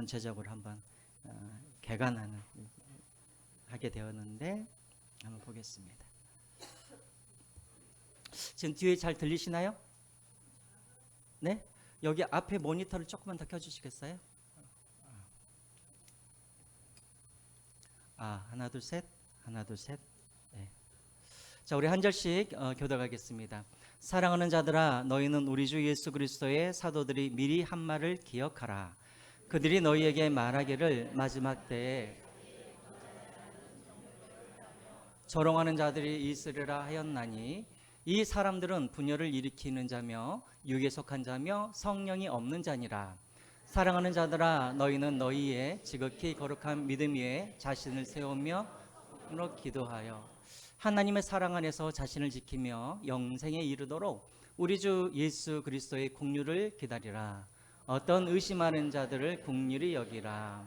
전체적으로 한번 개관하는 하게 되었는데 한번 보겠습니다. 지금 뒤에 잘 들리시나요? 네? 여기 앞에 모니터를 조금만 더 켜주시겠어요? 하나 둘 셋, 하나 둘 셋. 네. 자, 우리 한 절씩 교독하겠습니다. 사랑하는 자들아, 너희는 우리 주 예수 그리스도의 사도들이 미리 한 말을 기억하라. 그들이 너희에게 말하기를 마지막 때에 조롱하는 자들이 있으리라 하였나니, 이 사람들은 분열을 일으키는 자며 육에 속한 자며 성령이 없는 자니라. 사랑하는 자들아, 너희는 너희의 지극히 거룩한 믿음 위에 자신을 세우며 기도하여 하나님의 사랑 안에서 자신을 지키며 영생에 이르도록 우리 주 예수 그리스도의 긍휼을 기다리라. 어떤 의심하는 자들을 긍휼히 여기라.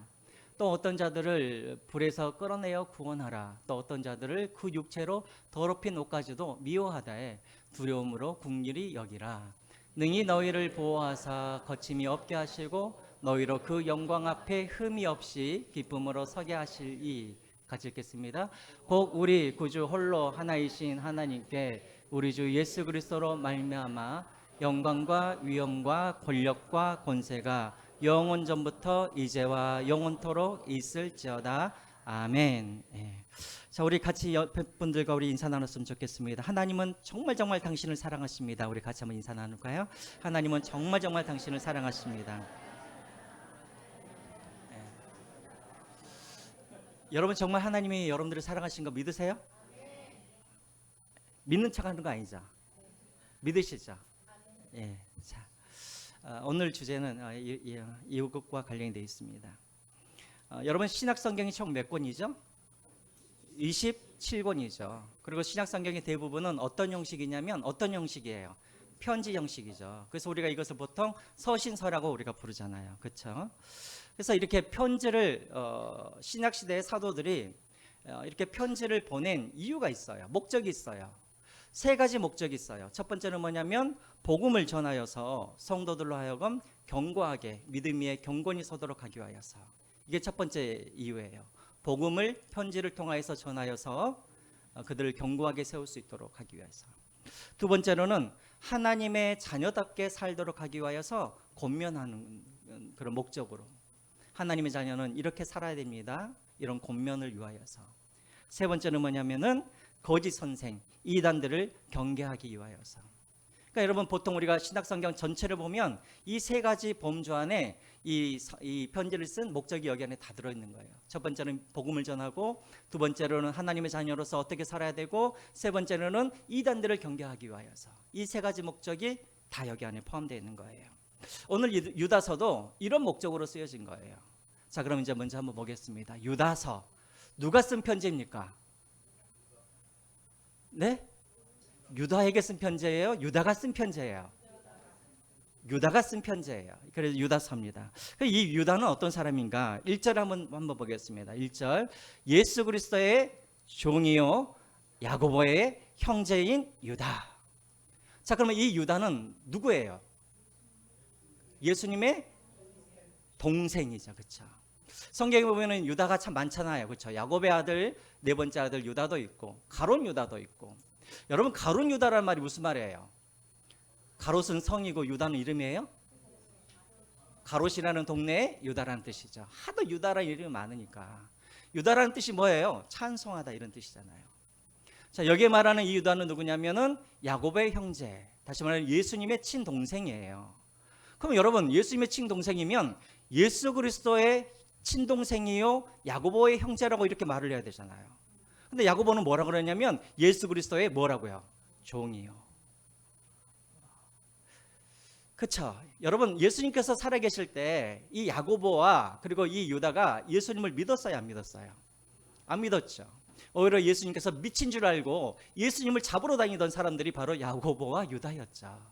또 어떤 자들을 불에서 끌어내어 구원하라. 또 어떤 자들을 그 육체로 더럽힌 옷까지도 미워하다에 두려움으로 긍휼히 여기라. 능히 너희를 보호하사 거침이 없게 하시고 너희로 그 영광 앞에 흠이 없이 기쁨으로 서게 하시리. 같이 읽겠습니다. 곧 우리 구주 홀로 하나이신 하나님께 우리 주 예수 그리스도로 말미암아 영광과 위엄과 권력과 권세가 영원 전부터 이제와 영원토록 있을지어다. 아멘. 예. 자, 우리 같이 옆에 분들과 우리 인사 나눴으면 좋겠습니다. 하나님은 정말 당신을 사랑하십니다. 우리 같이 한번 인사 나눌까요? 하나님은 정말 당신을 사랑하십니다. 예. 여러분 정말 하나님이 여러분들을 사랑하신 거 믿으세요? 믿는 척하는 거 아니죠? 믿으시죠? 예. 자, 오늘 주제는 이것과 관련이 되어 있습니다. 여러분 신약 성경이 총 몇 권이죠? 27권이죠. 그리고 신약 성경의 대부분은 어떤 형식이냐면 어떤 형식이에요? 편지 형식이죠. 그래서 우리가 이것을 보통 서신서라고 우리가 부르잖아요. 그렇죠? 그래서 이렇게 편지를 신약 시대의 사도들이 이렇게 편지를 보낸 이유가 있어요. 목적이 있어요. 세 가지 목적이 있어요. 첫 번째는 뭐냐면 복음을 전하여서 성도들로 하여금 견고하게 믿음 위에 경건히 서도록 하기 위하여서. 이게 첫 번째 이유예요. 복음을 편지를 통하여서 전하여서 그들을 견고하게 세울 수 있도록 하기 위해서. 두 번째로는 하나님의 자녀답게 살도록 하기 위하여서 권면하는 그런 목적으로. 하나님의 자녀는 이렇게 살아야 됩니다. 이런 권면을 위하여서. 세 번째는 뭐냐면은 거짓 선생, 이단들을 경계하기 위하여서. 그러니까 여러분 보통 우리가 신약성경 전체를 보면 이 세 가지 범주 안에 이 편지를 쓴 목적이 여기 안에 다 들어있는 거예요. 첫 번째는 복음을 전하고, 두 번째로는 하나님의 자녀로서 어떻게 살아야 되고, 세 번째로는 이단들을 경계하기 위하여서. 이 세 가지 목적이 다 여기 안에 포함되어 있는 거예요. 오늘 유다서도 이런 목적으로 쓰여진 거예요. 자, 그럼 이제 먼저 한번 보겠습니다. 유다서 누가 쓴 편지입니까? 네? 유다에게 쓴 편지예요? 유다가 쓴 편지예요? 유다가 쓴 편지예요. 그래서 유다서입니다. 이 유다는 어떤 사람인가? 1절 한번 보겠습니다. 1절 예수 그리스도의 종이요 야고보의 형제인 유다. 자, 그러면 이 유다는 누구예요? 예수님의 동생이죠. 그렇죠? 성경에 보면은 유다가 참 많잖아요. 그렇죠? 야곱의 아들, 네 번째 아들 유다도 있고 가롯 유다도 있고. 여러분 가롯 유다라는 말이 무슨 말이에요? 가롯은 성이고 유다는 이름이에요? 가롯이라는 동네에 유다라는 뜻이죠. 하도 유다라는 이름이 많으니까. 유다라는 뜻이 뭐예요? 찬송하다 이런 뜻이잖아요. 자, 여기에 말하는 이 유다는 누구냐면은 야곱의 형제, 다시 말하면 예수님의 친동생이에요. 그럼 여러분 예수님의 친동생이면 예수 그리스도의 친동생이요 야고보의 형제라고 이렇게 말을 해야 되잖아요. 근데 야고보는 뭐라고 그러냐면 예수 그리스도의 뭐라고요? 종이요. 그렇죠? 여러분 예수님께서 살아계실 때 이 야고보와 그리고 이 유다가 예수님을 믿었어요, 안 믿었어요? 안 믿었죠. 오히려 예수님께서 미친 줄 알고 예수님을 잡으러 다니던 사람들이 바로 야고보와 유다였죠.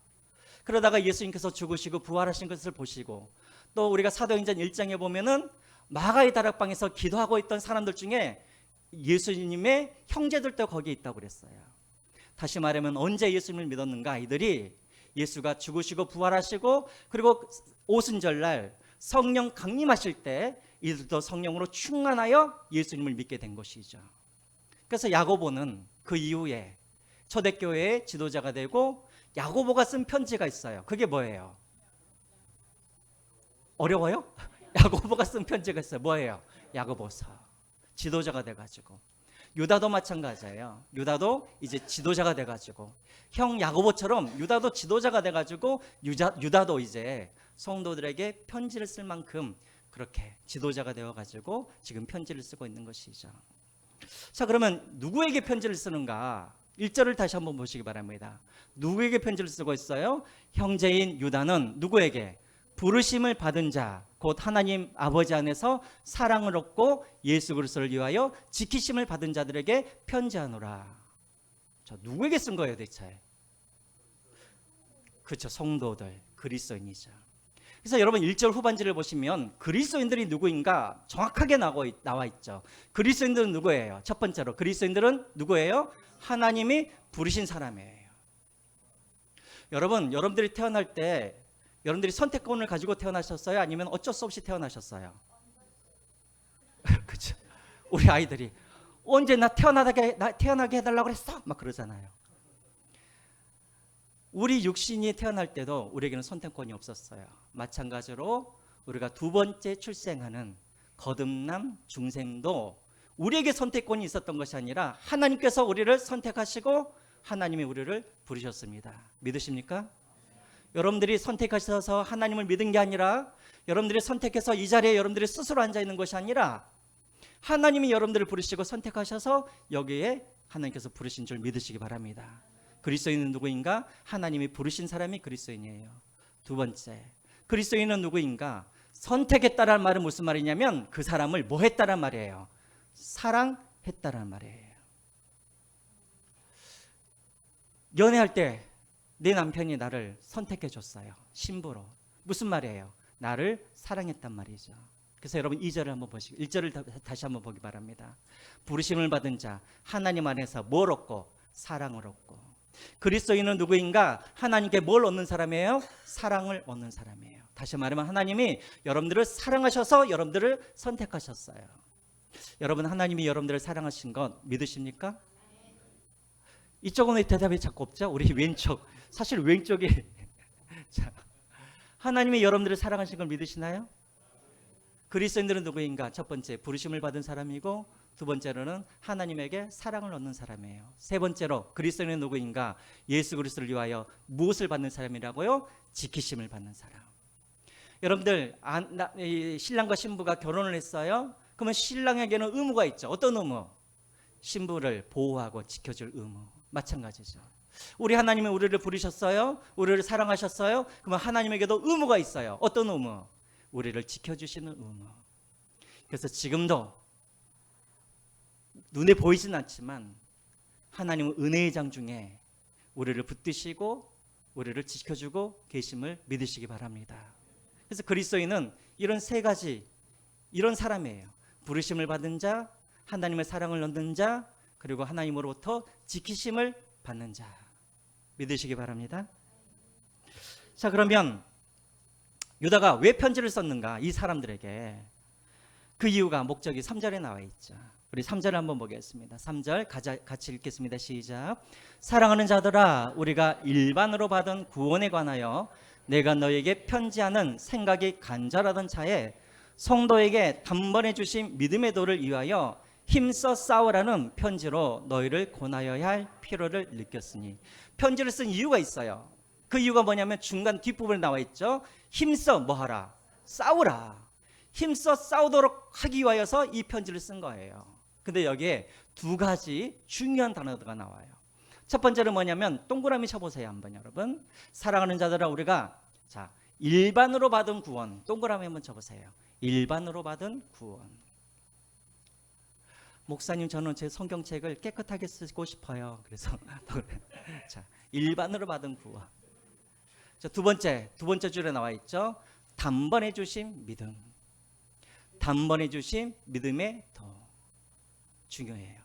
그러다가 예수님께서 죽으시고 부활하신 것을 보시고, 또 우리가 사도행전 1장에 보면은 마가의 다락방에서 기도하고 있던 사람들 중에 예수님의 형제들도 거기에 있다고 그랬어요. 다시 말하면 언제 예수님을 믿었는가? 이들이 예수가 죽으시고 부활하시고 그리고 오순절날 성령 강림하실 때 이들도 성령으로 충만하여 예수님을 믿게 된 것이죠. 그래서 야고보는 그 이후에 초대교회의 지도자가 되고 야고보가 쓴 편지가 있어요. 그게 뭐예요? 어려워요? 야고보가 쓴 편지가 있어요. 뭐예요? 야고보서. 지도자가 돼가지고. 유다도 마찬가지예요. 유다도 이제 지도자가 돼가지고 형 야고보처럼 유다도 지도자가 돼가지고 유다도 이제 성도들에게 편지를 쓸 만큼 그렇게 지도자가 되어가지고 지금 편지를 쓰고 있는 것이죠. 자, 그러면 누구에게 편지를 쓰는가? 1절을 다시 한번 보시기 바랍니다. 누구에게 편지를 쓰고 있어요? 형제인 유다는 누구에게? 부르심을 받은 자, 곧 하나님 아버지 안에서 사랑을 얻고 예수 그리스도를 위하여 지키심을 받은 자들에게 편지하노라. 저 누구에게 쓴 거예요 대체? 그렇죠, 성도들, 그리스도인이죠. 그래서 여러분 1절 후반절을 보시면 그리스도인들이 누구인가 정확하게 나와 있죠. 그리스도인들은 누구예요? 첫 번째로 그리스도인들은 누구예요? 하나님이 부르신 사람이에요. 여러분, 여러분들이 태어날 때 여러분들이 선택권을 가지고 태어나셨어요? 아니면 어쩔 수 없이 태어나셨어요? 그렇죠. 우리 아이들이 언제 나 태어나게 해달라고 그랬어? 막 그러잖아요. 우리 육신이 태어날 때도 우리에게는 선택권이 없었어요. 마찬가지로 우리가 두 번째 출생하는 거듭남 중생도 우리에게 선택권이 있었던 것이 아니라 하나님께서 우리를 선택하시고 하나님이 우리를 부르셨습니다. 믿으십니까? 여러분들이 선택하셔서 하나님을 믿은 게 아니라 여러분들이 선택해서 이 자리에 여러분들이 스스로 앉아 있는 것이 아니라 하나님이 여러분들을 부르시고 선택하셔서 여기에 하나님께서 부르신 줄 믿으시기 바랍니다. 그리스도인은 누구인가? 하나님이 부르신 사람이 그리스도인이에요. 두 번째, 그리스도인은 누구인가? 선택했다라는 말은 무슨 말이냐면 그 사람을 뭐 했다란 말이에요? 사랑했다란 말이에요. 연애할 때 내 남편이 나를 선택해 줬어요. 신부로. 무슨 말이에요? 나를 사랑했단 말이죠. 그래서 여러분 2절을 한번 보시고 1절을 다시 한번 보기 바랍니다. 부르심을 받은 자 하나님 안에서 뭘 얻고? 사랑을 얻고. 그리스도인은 누구인가? 하나님께 뭘 얻는 사람이에요? 사랑을 얻는 사람이에요. 다시 말하면 하나님이 여러분들을 사랑하셔서 여러분들을 선택하셨어요. 여러분, 하나님이 여러분들을 사랑하신 것 믿으십니까? 이쪽은 왜 대답이 자꾸 없죠? 우리 왼쪽. 사실 왼쪽이 자, 하나님이 여러분들을 사랑하신 걸 믿으시나요? 그리스도인들은 누구인가? 첫 번째, 부르심을 받은 사람이고 두 번째로는 하나님에게 사랑을 얻는 사람이에요. 세 번째로 그리스도인은 누구인가? 예수 그리스도를 위하여 무엇을 받는 사람이라고요? 지키심을 받는 사람. 여러분들 신랑과 신부가 결혼을 했어요. 그러면 신랑에게는 의무가 있죠. 어떤 의무? 신부를 보호하고 지켜줄 의무. 마찬가지죠. 우리 하나님이 우리를 부르셨어요. 우리를 사랑하셨어요. 그러면 하나님에게도 의무가 있어요. 어떤 의무? 우리를 지켜주시는 의무. 그래서 지금도 눈에 보이진 않지만 하나님은 은혜의 장 중에 우리를 붙드시고 우리를 지켜주고 계심을 믿으시기 바랍니다. 그래서 그리스도인은 이런 세 가지, 이런 사람이에요. 부르심을 받은 자, 하나님의 사랑을 얻는 자, 그리고 하나님으로부터 지키심을 받는 자. 믿으시기 바랍니다. 자, 그러면 유다가 왜 편지를 썼는가? 이 사람들에게. 그 이유가, 목적이 3절에 나와 있죠. 우리 3절을 한번 보겠습니다. 3절 같이 읽겠습니다. 시작. 사랑하는 자들아, 우리가 일반으로 받은 구원에 관하여 내가 너에게 편지하는 생각이 간절하던 차에 성도에게 단번에 주신 믿음의 도를 위하여 힘써 싸우라는 편지로 너희를 권하여야 할 필요를 느꼈으니. 편지를 쓴 이유가 있어요. 그 이유가 뭐냐면 중간 뒷부분에 나와 있죠. 힘써 뭐하라? 싸우라. 힘써 싸우도록 하기 위하여서 이 편지를 쓴 거예요. 근데 여기에 두 가지 중요한 단어가 나와요. 첫 번째는 뭐냐면 동그라미 쳐보세요 한번 여러분. 사랑하는 자들아, 우리가 자 일반으로 받은 구원, 동그라미 한번 쳐보세요. 일반으로 받은 구원. 목사님, 저는 제 성경책을 깨끗하게 쓰고 싶어요. 그래서 자 일반으로 받은 구원. 자, 두 번째 줄에 나와 있죠. 단번에 주신 믿음. 단번에 주신 믿음의 도. 중요해요.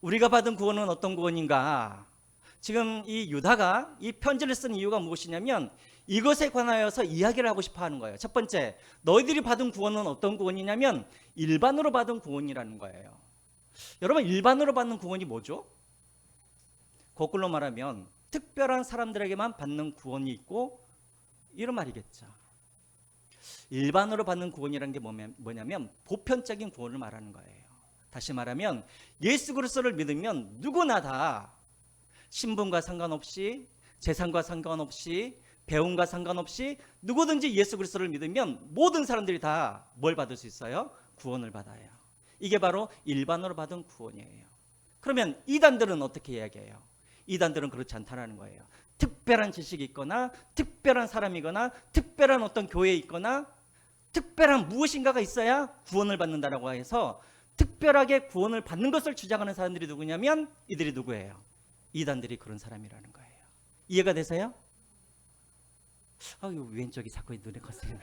우리가 받은 구원은 어떤 구원인가? 지금 이 유다가 이 편지를 쓴 이유가 무엇이냐면 이것에 관하여서 이야기를 하고 싶어 하는 거예요. 첫 번째, 너희들이 받은 구원은 어떤 구원이냐면 일반으로 받은 구원이라는 거예요. 여러분, 일반으로 받는 구원이 뭐죠? 거꾸로 말하면 특별한 사람들에게만 받는 구원이 있고, 이런 말이겠죠. 일반으로 받는 구원이라는 게 뭐냐면 보편적인 구원을 말하는 거예요. 다시 말하면 예수 그리스도를 믿으면 누구나 다 신분과 상관없이, 재산과 상관없이, 배움과 상관없이 누구든지 예수 그리스도를 믿으면 모든 사람들이 다 뭘 받을 수 있어요? 구원을 받아요. 이게 바로 일반으로 받은 구원이에요. 그러면 이단들은 어떻게 이야기해요? 이단들은 그렇지 않다는 거예요. 특별한 지식이 있거나 특별한 사람이거나 특별한 어떤 교회에 있거나 특별한 무엇인가가 있어야 구원을 받는다라고 해서 특별하게 구원을 받는 것을 주장하는 사람들이 누구냐면 이들이 누구예요? 이단들이 그런 사람이라는 거예요. 이해가 되세요? 왼쪽이 자꾸 눈에 컸어요.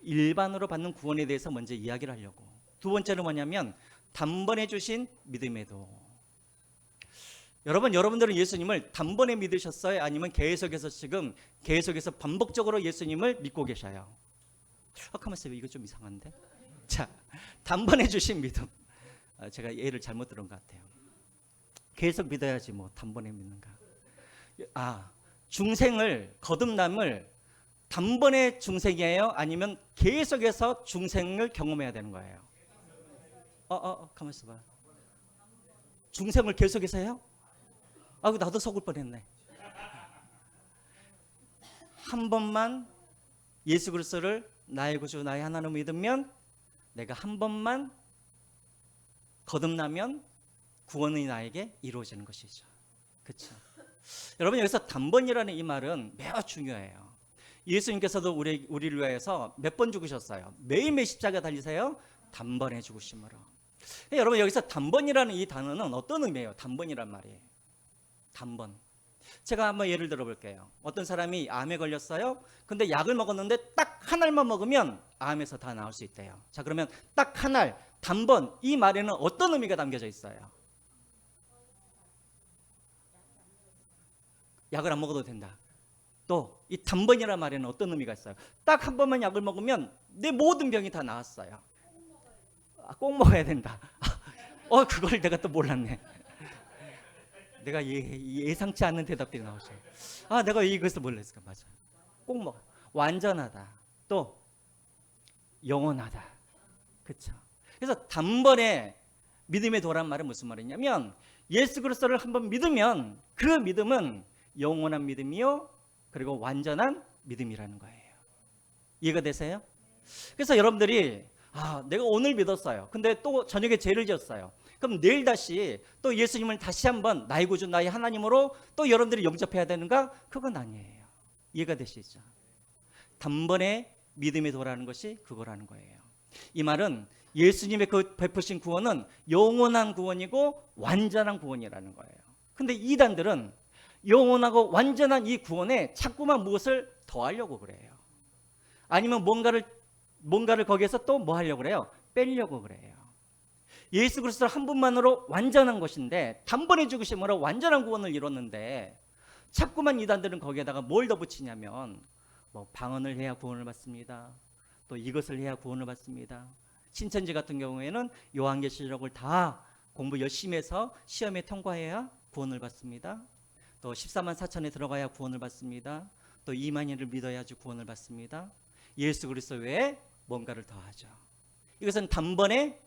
일반으로 받는 구원에 대해서 먼저 이야기를 하려고. 두 번째는 뭐냐면 단번에 주신 믿음의 도. 여러분들은 예수님을 단번에 믿으셨어요? 아니면 계속해서 반복적으로 예수님을 믿고 계셔요? 가만있어요. 이거 좀 이상한데? 자, 단번에 주신 믿음. 제가 예를 잘못 들은 것 같아요. 계속 믿어야지 뭐 단번에 믿는가. 중생을, 거듭남을 단번에 중생이에요? 아니면 계속해서 중생을 경험해야 되는 거예요? 가만 있어봐. 중생을 계속해서 해요? 나도 속을 뻔했네. 한 번만 예수 그리스도를 나의 구주, 나의 하나님을 믿으면, 내가 한 번만 거듭나면 구원이 나에게 이루어지는 것이죠. 그렇죠? 여러분, 여기서 단번이라는 이 말은 매우 중요해요. 예수님께서도 우리를 위해서 몇 번 죽으셨어요? 매일매일 십자가 달리세요? 단번에 죽으심으로. 여러분, 여기서 단번이라는 이 단어는 어떤 의미예요? 단번이란 말이에요. 단번. 제가 한번 예를 들어 볼게요. 어떤 사람이 암에 걸렸어요. 근데 약을 먹었는데 딱 한 알만 먹으면 암에서 다 나을 수 있대요. 자, 그러면 딱 한 알, 단번, 이 말에는 어떤 의미가 담겨져 있어요? 약을 안 먹어도 된다. 또 이 단번이라는 말에는 어떤 의미가 있어요? 딱 한 번만 약을 먹으면 내 모든 병이 다 나았어요. 꼭 먹어야 된다. 그걸 내가 또 몰랐네. 내가 예상치 않는 대답들이 나오죠. 내가 이것을 몰랐을까. 맞아. 꼭 먹어. 완전하다. 또 영원하다. 그렇죠. 그래서 단번에 믿음의 도란 말은 무슨 말이냐면 예수 그리스도를 한번 믿으면 그 믿음은 영원한 믿음이요, 그리고 완전한 믿음이라는 거예요. 이해가 되세요? 그래서 여러분들이 내가 오늘 믿었어요. 근데 또 저녁에 죄를 지었어요. 그럼 내일 다시 또 예수님을 다시 한번 나의 구주, 나의 하나님으로 또 여러분들이 영접해야 되는가? 그건 아니에요. 이해가 되시죠? 단번에 믿음이 도라는 것이 그거라는 거예요. 이 말은 예수님의 그 베푸신 구원은 영원한 구원이고 완전한 구원이라는 거예요. 근데 이단들은 영원하고 완전한 이 구원에 자꾸만 무엇을 더하려고 그래요. 아니면 뭔가를 거기에서 또 뭐 하려고 그래요? 빼려고 그래요. 예수 그리스도 한 분만으로 완전한 것인데, 단번에 죽으심으로 완전한 구원을 이뤘는데 자꾸만 이단들은 거기에다가 뭘 더 붙이냐면 방언을 해야 구원을 받습니다. 또 이것을 해야 구원을 받습니다. 신천지 같은 경우에는 요한계시록을 다 공부 열심히 해서 시험에 통과해야 구원을 받습니다. 또 14만 4천에 들어가야 구원을 받습니다. 또 2만인을 믿어야지 구원을 받습니다. 예수 그리스도 외에 뭔가를 더하죠. 이것은 단번에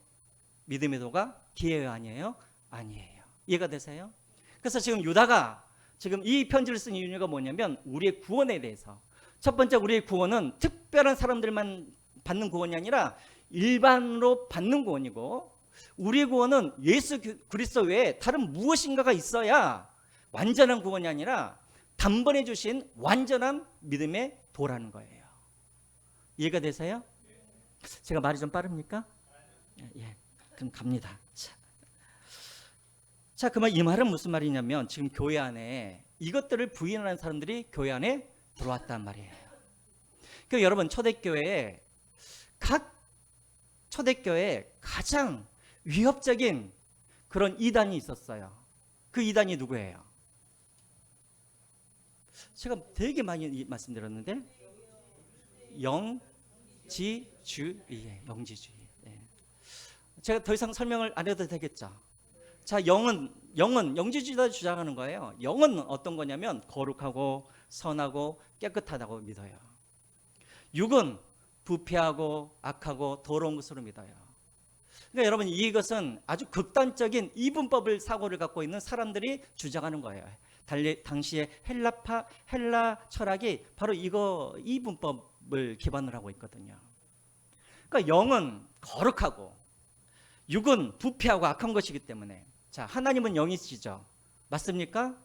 믿음의 도가 기회예요, 아니에요? 아니에요. 이해가 되세요? 그래서 지금 유다가 지금 이 편지를 쓴 이유가 뭐냐면 우리의 구원에 대해서, 첫 번째, 우리의 구원은 특별한 사람들만 받는 구원이 아니라 일반으로 받는 구원이고, 우리의 구원은 예수 그리스도 외에 다른 무엇인가가 있어야 완전한 구원이 아니라 단번에 주신 완전한 믿음의 도라는 거예요. 이해가 되세요? 제가 말이 좀 빠릅니까? 예, 그럼 갑니다. 자, 그러면 이 말은 무슨 말이냐면 지금 교회 안에 이것들을 부인하는 사람들이 교회 안에 들어왔단 말이에요. 그 여러분, 초대교회에 가장 위협적인 그런 이단이 있었어요. 그 이단이 누구예요? 제가 되게 많이 말씀드렸는데 영지주의, 영지주의. 예. 제가 더 이상 설명을 안 해도 되겠죠. 자, 영은 영지주의자 주장하는 거예요. 영은 어떤 거냐면 거룩하고 선하고 깨끗하다고 믿어요. 육은 부패하고 악하고 더러운 것으로 믿어요. 그러니까 여러분, 이것은 아주 극단적인 이분법을 사고를 갖고 있는 사람들이 주장하는 거예요. 당시에 헬라 철학이 바로 이분법을 기반으로 하고 있거든요. 그러니까 영은 거룩하고 육은 부패하고 악한 것이기 때문에, 자, 하나님은 영이시죠. 맞습니까?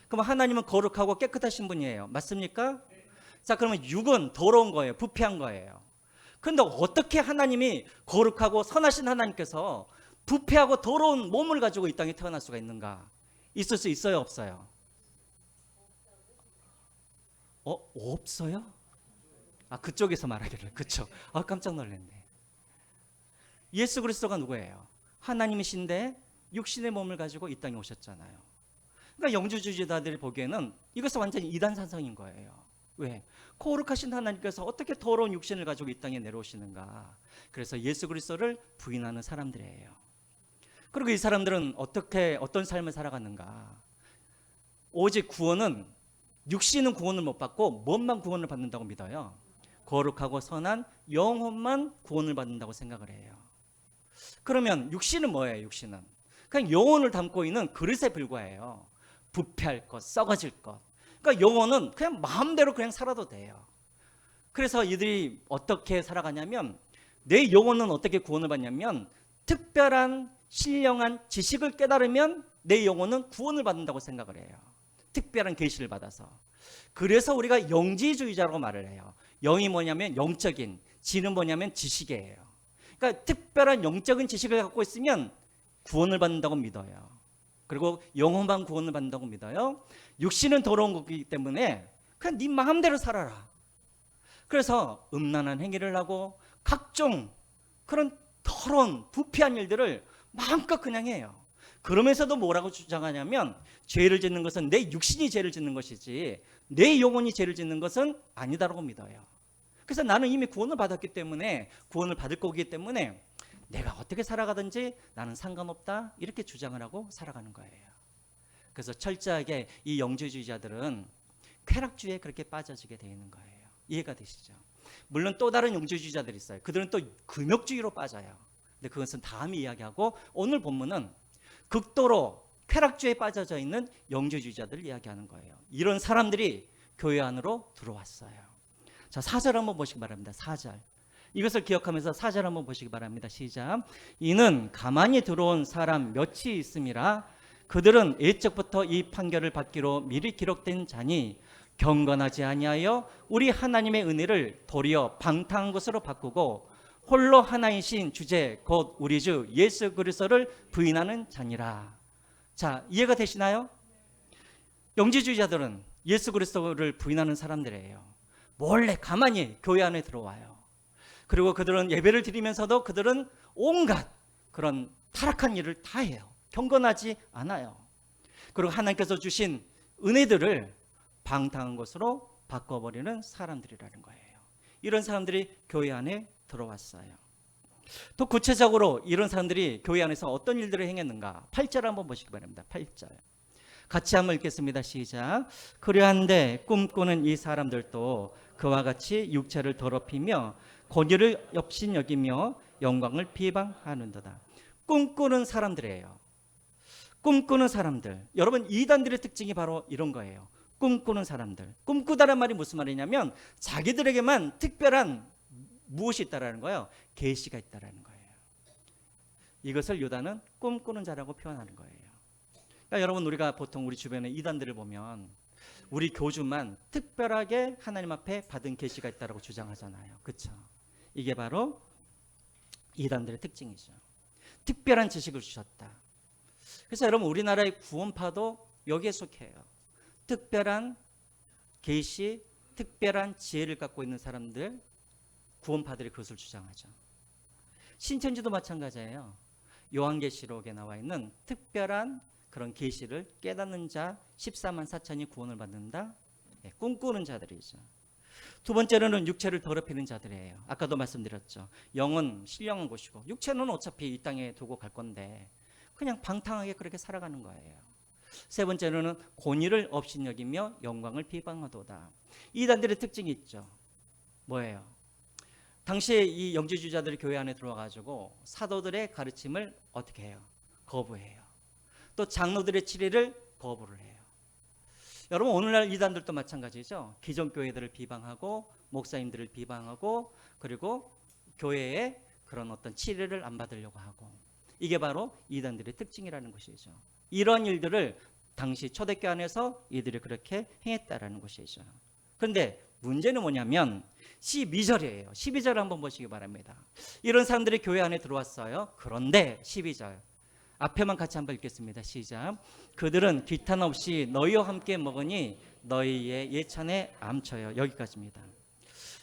그럼 하나님은 거룩하고 깨끗하신 분이에요. 맞습니까? 자, 그러면 육은 더러운 거예요. 부패한 거예요. 그런데 어떻게 하나님이 거룩하고 선하신 하나님께서 부패하고 더러운 몸을 가지고 이 땅에 태어날 수가 있는가? 있을 수 있어요, 없어요? 없어요? 아, 그쪽에서 말하기를. 그쵸? 아, 깜짝 놀랐네. 예수 그리스도가 누구예요? 하나님이신데 육신의 몸을 가지고 이 땅에 오셨잖아요. 그러니까 영주주의자들이 보기에는 이것은 완전히 이단산성인 거예요. 왜? 거룩하신 하나님께서 어떻게 더러운 육신을 가지고 이 땅에 내려오시는가? 그래서 예수 그리스도를 부인하는 사람들이에요. 그리고 이 사람들은 어떤 삶을 살아갔는가? 오직 구원은, 육신은 구원을 못 받고 몸만 구원을 받는다고 믿어요. 거룩하고 선한 영혼만 구원을 받는다고 생각을 해요. 그러면 육신은 뭐예요? 육신은 그냥 영혼을 담고 있는 그릇에 불과해요. 부패할 것, 썩어질 것. 그러니까 영혼은 그냥 마음대로 그냥 살아도 돼요. 그래서 이들이 어떻게 살아가냐면, 내 영혼은 어떻게 구원을 받냐면, 특별한 신령한 지식을 깨달으면 내 영혼은 구원을 받는다고 생각을 해요. 특별한 계시를 받아서. 그래서 우리가 영지주의자라고 말을 해요. 영이 뭐냐면 영적인, 지는 뭐냐면 지식이에요. 그러니까 특별한 영적인 지식을 갖고 있으면 구원을 받는다고 믿어요. 그리고 영혼만 구원을 받는다고 믿어요. 육신은 더러운 거기 때문에 그냥 네 마음대로 살아라. 그래서 음란한 행위를 하고 각종 그런 더러운 부패한 일들을 마음껏 그냥 해요. 그러면서도 뭐라고 주장하냐면, 죄를 짓는 것은 내 육신이 죄를 짓는 것이지 내 영혼이 죄를 짓는 것은 아니다라고 믿어요. 그래서 나는 이미 구원을 받았기 때문에, 구원을 받을 거기 때문에 내가 어떻게 살아가든지 나는 상관없다, 이렇게 주장을 하고 살아가는 거예요. 그래서 철저하게 이 영주주의자들은 쾌락주의에 그렇게 빠져지게 되어 있는 거예요. 이해가 되시죠? 물론 또 다른 영주주의자들이 있어요. 그들은 또 금욕주의로 빠져요. 근데 그것은 다음에 이야기하고, 오늘 본문은 극도로 쾌락주의에 빠져져 있는 영주주의자들을 이야기하는 거예요. 이런 사람들이 교회 안으로 들어왔어요. 자, 4절 한번 보시기 바랍니다. 4절. 이것을 기억하면서 4절 한번 보시기 바랍니다. 시작. 이는 가만히 들어온 사람 몇이 있음이라. 그들은 일찍부터 이 판결을 받기로 미리 기록된 자니 경건하지 아니하여 우리 하나님의 은혜를 도리어 방탕한 것으로 바꾸고 홀로 하나이신 주제 곧 우리 주 예수 그리스도를 부인하는 자니라. 자, 이해가 되시나요? 영지주의자들은 예수 그리스도를 부인하는 사람들이에요. 몰래 가만히 교회 안에 들어와요. 그리고 그들은 예배를 드리면서도 그들은 온갖 그런 타락한 일을 다 해요. 경건하지 않아요. 그리고 하나님께서 주신 은혜들을 방탕한 것으로 바꿔버리는 사람들이라는 거예요. 이런 사람들이 교회 안에 들어왔어요. 또 구체적으로 이런 사람들이 교회 안에서 어떤 일들을 행했는가? 8절 한번 보시기 바랍니다. 8절. 같이 한번 읽겠습니다. 시작. 그러한데 꿈꾸는 이 사람들도 그와 같이 육체를 더럽히며 권위를 업신여기며 영광을 비방하는도다. 꿈꾸는 사람들이에요. 꿈꾸는 사람들. 여러분, 이단들의 특징이 바로 이런 거예요. 꿈꾸는 사람들. 꿈꾸다란 말이 무슨 말이냐면 자기들에게만 특별한 무엇이 있다라는 거예요. 계시가 있다라는 거예요. 이것을 유다는 꿈꾸는 자라고 표현하는 거예요. 그러니까 여러분, 우리가 보통 우리 주변에 이단들을 보면 우리 교주만 특별하게 하나님 앞에 받은 계시가 있다라고 주장하잖아요. 그렇죠? 이게 바로 이단들의 특징이죠. 특별한 지식을 주셨다. 그래서 여러분, 우리나라의 구원파도 여기에 속해요. 특별한 계시, 특별한 지혜를 갖고 있는 사람들, 구원파들이 그것을 주장하죠. 신천지도 마찬가지예요. 요한계시록에 나와 있는 특별한 그런 계시를 깨닫는 자 14만 4천이 구원을 받는다, 꿈꾸는 자들이죠. 두 번째로는 육체를 더럽히는 자들이에요. 아까도 말씀드렸죠. 영은 신령한 곳이고 육체는 어차피 이 땅에 두고 갈 건데 그냥 방탕하게 그렇게 살아가는 거예요. 세 번째로는 권위를 업신여기며 영광을 비방하도다. 이단들의 특징이 있죠. 뭐예요? 당시에 이 영지주의자들이 교회 안에 들어와가지고 사도들의 가르침을 어떻게 해요? 거부해요. 또 장로들의 치리를 거부를 해요. 여러분 오늘날 이단들도 마찬가지죠. 기존 교회들을 비방하고 목사님들을 비방하고 그리고 교회에 그런 어떤 치리를 안 받으려고 하고 이게 바로 이단들의 특징이라는 것이죠. 이런 일들을 당시 초대교회 안에서 이들이 그렇게 행했다라는 것이죠. 그런데 문제는 뭐냐면 12절이에요. 12절을 한번 보시기 바랍니다. 이런 사람들이 교회 안에 들어왔어요. 그런데 12절 앞에만 같이 한번 읽겠습니다. 시작. 그들은 기탄 없이 너희와 함께 먹으니 너희의 예찬에 암쳐요. 여기까지입니다.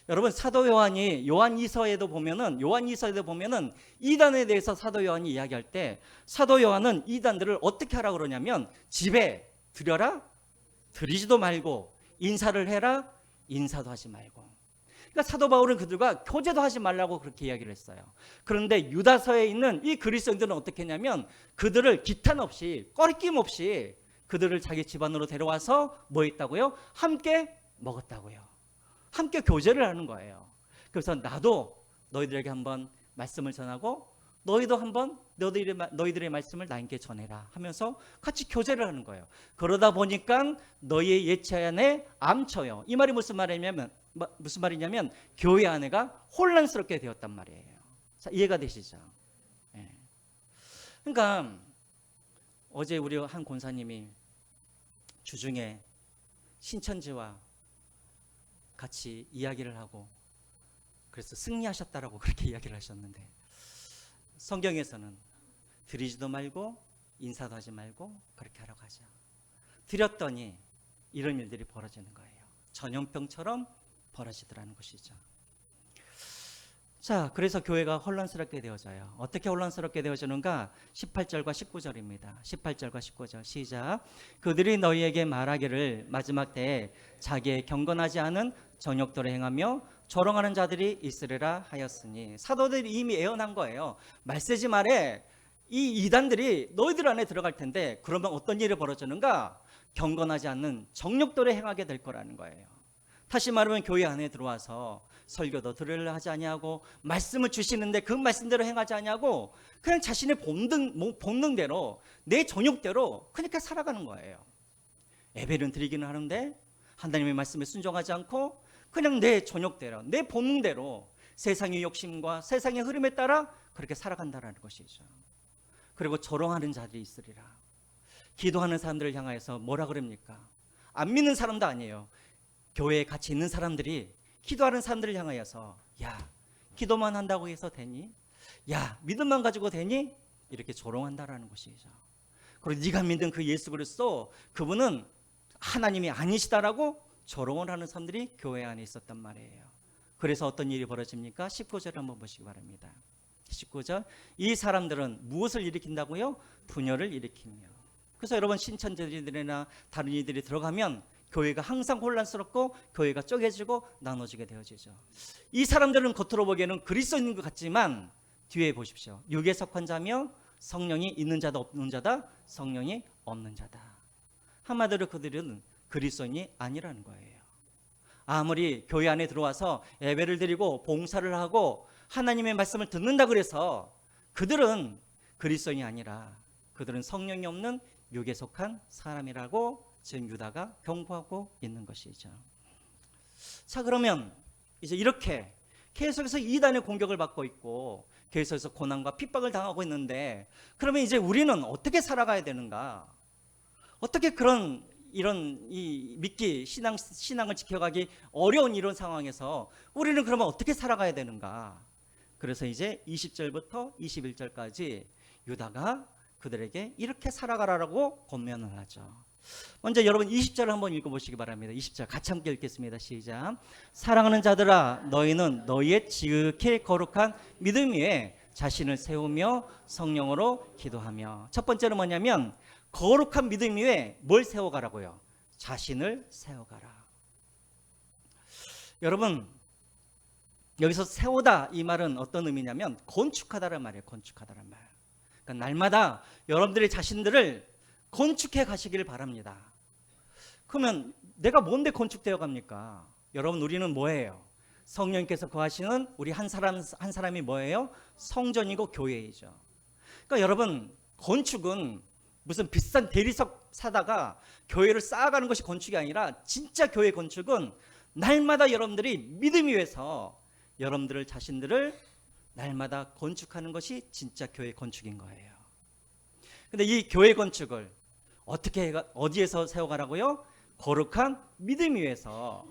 여러분 사도 요한이 요한이서에도 보면은 이단에 대해서 사도 요한이 이야기할 때 사도 요한은 이단들을 어떻게 하라 그러냐면 집에 들여라 드리지도 말고 인사를 해라 인사도 하지 말고. 그러니까 사도 바울은 그들과 교제도 하지 말라고 그렇게 이야기를 했어요. 그런데 유다서에 있는 이 그리스도인들은 어떻게 했냐면 그들을 기탄 없이 꺼리낌 없이 그들을 자기 집안으로 데려와서 뭐 했다고요? 함께 먹었다고요. 함께 교제를 하는 거예요. 그래서 나도 너희들에게 한번 말씀을 전하고 너희도 한번 너희들의 말씀을 나에게 전해라 하면서 같이 교제를 하는 거예요. 그러다 보니까 너희의 예체 안에 암쳐요. 이 말이 무슨 말이냐면 교회 안에가 혼란스럽게 되었단 말이에요. 자, 이해가 되시죠? 네. 그러니까 어제 우리 한 권사님이 주중에 신천지와 같이 이야기를 하고 그래서 승리하셨다라고 그렇게 이야기를 하셨는데 성경에서는 드리지도 말고 인사도 하지 말고 그렇게 하라고 하죠. 드렸더니 이런 일들이 벌어지는 거예요. 전염병처럼 벌어지더라는 것이죠. 자, 그래서 교회가 혼란스럽게 되어져요. 어떻게 혼란스럽게 되어지는가? 18절과 19절입니다. 18절과 19절 시작. 그들이 너희에게 말하기를 마지막 때에 자기의 경건하지 않은 정욕들을 행하며 조롱하는 자들이 있으리라 하였으니 사도들이 이미 예언한 거예요. 말세지 말에 이 이단들이 너희들 안에 들어갈 텐데 그러면 어떤 일이 벌어지는가? 경건하지 않는 정욕들을 행하게 될 거라는 거예요. 다시 말하면 교회 안에 들어와서 설교도 들으려 하지 아니하고 말씀을 주시는데 그 말씀대로 행하지 아니하고 그냥 자신의 본능대로 내 정욕대로 그렇게 살아가는 거예요. 예배는 드리기는 하는데 하나님의 말씀에 순종하지 않고 그냥 내 정욕대로 내 본능대로 세상의 욕심과 세상의 흐름에 따라 그렇게 살아간다는 것이죠. 그리고 조롱하는 자들이 있으리라. 기도하는 사람들을 향하여서 뭐라 그럽니까? 안 믿는 사람도 아니에요. 교회에 같이 있는 사람들이 기도하는 사람들을 향하여서 야 기도만 한다고 해서 되니? 야 믿음만 가지고 되니? 이렇게 조롱한다라는 것이죠. 그리고 네가 믿는 그 예수 그리스도 그분은 하나님이 아니시다라고 조롱을 하는 사람들이 교회 안에 있었단 말이에요. 그래서 어떤 일이 벌어집니까? 19절 한번 보시기 바랍니다. 19절 이 사람들은 무엇을 일으킨다고요? 분열을 일으키며. 그래서 여러분 신천지들이나 다른 이들이 들어가면 교회가 항상 혼란스럽고 교회가 쪼개지고 나눠지게 되어지죠. 이 사람들은 겉으로 보기에는 그리스도인인 것 같지만 뒤에 보십시오. 육에 속한 자며 성령이 있는 자다 없는 자다 성령이 없는 자다. 한마디로 그들은 그리스도인이 아니라는 거예요. 아무리 교회 안에 들어와서 예배를 드리고 봉사를 하고 하나님의 말씀을 듣는다 그래서 그들은 그리스도인이 아니라 그들은 성령이 없는 육에 속한 사람이라고 지금 유다가 경고하고 있는 것이죠. 자, 그러면 이제 이렇게 계속해서 이단의 공격을 받고 있고 계속해서 고난과 핍박을 당하고 있는데 그러면 이제 우리는 어떻게 살아가야 되는가? 어떻게 이런 믿기 신앙을 지켜가기 어려운 이런 상황에서 우리는 그러면 어떻게 살아가야 되는가? 그래서 이제 20절부터 21절까지 유다가 그들에게 이렇게 살아가라고 권면을 하죠. 먼저 여러분 20절을 한번 읽어보시기 바랍니다. 20절 같이 함께 읽겠습니다. 시작. 사랑하는 자들아 너희는 너희의 지극히 거룩한 믿음 위에 자신을 세우며 성령으로 기도하며. 첫 번째는 뭐냐면 거룩한 믿음 위에 뭘 세워가라고요? 자신을 세워가라. 여러분, 여기서 세우다 이 말은 어떤 의미냐면 건축하다란 말이에요. 건축하다란 말. 그러니까 날마다 여러분들의 자신들을 건축해 가시기를 바랍니다. 그러면 내가 뭔데 건축되어 갑니까? 여러분, 우리는 뭐예요? 성령께서 거하시는 우리 한 사람 한 사람이 뭐예요? 성전이고 교회이죠. 그러니까 여러분, 건축은 무슨 비싼 대리석 사다가 교회를 쌓아가는 것이 건축이 아니라 진짜 교회 건축은 날마다 여러분들이 믿음 위에서 여러분들 자신들을 날마다 건축하는 것이 진짜 교회 건축인 거예요. 근데 이 교회 건축을 어디에서 세워가라고요? 거룩한 믿음 위에서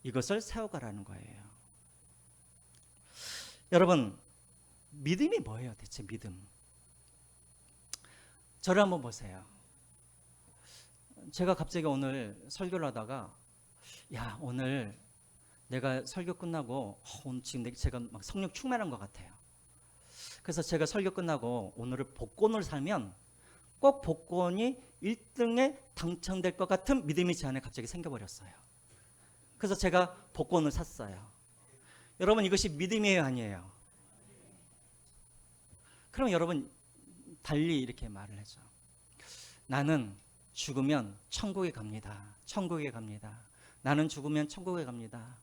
이것을 세워가라는 거예요. 여러분, 믿음이 뭐예요? 대체 믿음. 저를 한번 보세요. 제가 갑자기 오늘 설교를 하다가 야, 오늘 내가 설교 끝나고 오늘 지금 제가 막 성령 충만한 것 같아요. 그래서 제가 설교 끝나고 오늘을 복권을 사면 꼭 복권이 1등에 당첨될 것 같은 믿음이 제 안에 갑자기 생겨버렸어요. 그래서 제가 복권을 샀어요. 여러분, 이것이 믿음이에요, 아니에요? 그럼 여러분 달리 이렇게 말을 하죠. 나는 죽으면 천국에 갑니다. 천국에 갑니다. 나는 죽으면 천국에 갑니다.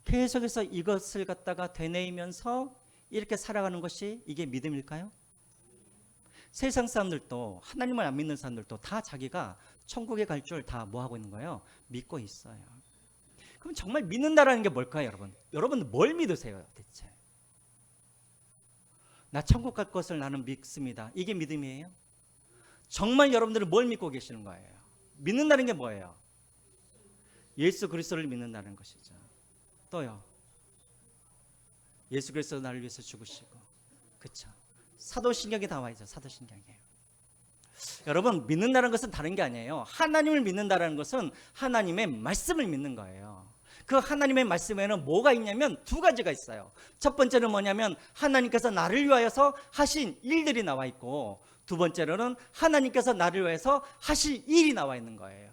계속해서 이것을 갖다가 되뇌이면서 이렇게 살아가는 것이 이게 믿음일까요? 세상 사람들도 하나님을 안 믿는 사람들도 다 자기가 천국에 갈 줄 다 뭐하고 있는 거예요? 믿고 있어요. 그럼 정말 믿는다라는 게 뭘까요, 여러분? 여러분 뭘 믿으세요, 대체? 나 천국 갈 것을 나는 믿습니다. 이게 믿음이에요? 정말 여러분들은 뭘 믿고 계시는 거예요? 믿는다는 게 뭐예요? 예수 그리스도를 믿는다는 것이죠. 또요, 예수 그리스도 나를 위해서 죽으시고, 그렇죠? 사도신경에 나와 있죠. 사도신경에. 여러분, 믿는다는 것은 다른 게 아니에요. 하나님을 믿는다는 것은 하나님의 말씀을 믿는 거예요. 그 하나님의 말씀에는 뭐가 있냐면 두 가지가 있어요. 첫 번째는 뭐냐면 하나님께서 나를 위하여서 하신 일들이 나와 있고, 두 번째로는 하나님께서 나를 위해서 하실 일이 나와 있는 거예요.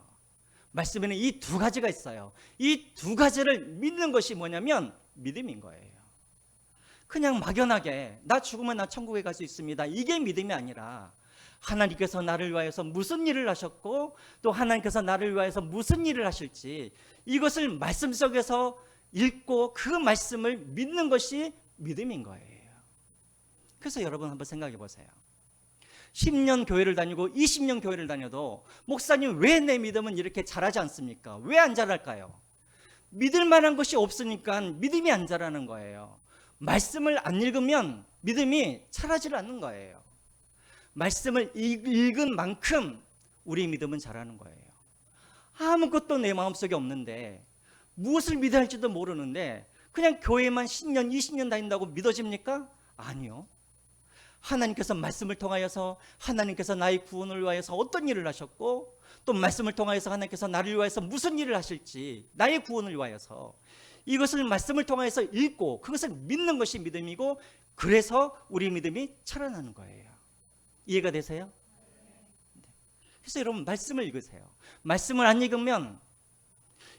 말씀에는 이 두 가지가 있어요. 이 두 가지를 믿는 것이 뭐냐면 믿음인 거예요. 그냥 막연하게 나 죽으면 나 천국에 갈 수 있습니다, 이게 믿음이 아니라 하나님께서 나를 위하여서 무슨 일을 하셨고 또 하나님께서 나를 위하여서 무슨 일을 하실지 이것을 말씀 속에서 읽고 그 말씀을 믿는 것이 믿음인 거예요. 그래서 여러분 한번 생각해 보세요. 10년 교회를 다니고 20년 교회를 다녀도 목사님 왜 내 믿음은 이렇게 자라지 않습니까? 왜 안 자랄까요? 믿을 만한 것이 없으니까 믿음이 안 자라는 거예요. 말씀을 안 읽으면 믿음이 자라질 않는 거예요. 말씀을 읽은 만큼 우리 믿음은 자라는 거예요. 아무것도 내 마음속에 없는데 무엇을 믿어야 할지도 모르는데 그냥 교회만 10년 20년 다닌다고 믿어집니까? 아니요. 하나님께서 말씀을 통하여서 하나님께서 나의 구원을 위하여서 어떤 일을 하셨고 또 말씀을 통하여서 하나님께서 나를 위하여서 무슨 일을 하실지 나의 구원을 위하여서 이것을 말씀을 통해서 읽고 그것을 믿는 것이 믿음이고, 그래서 우리 믿음이 자라나는 거예요. 이해가 되세요? 그래서 여러분 말씀을 읽으세요. 말씀을 안 읽으면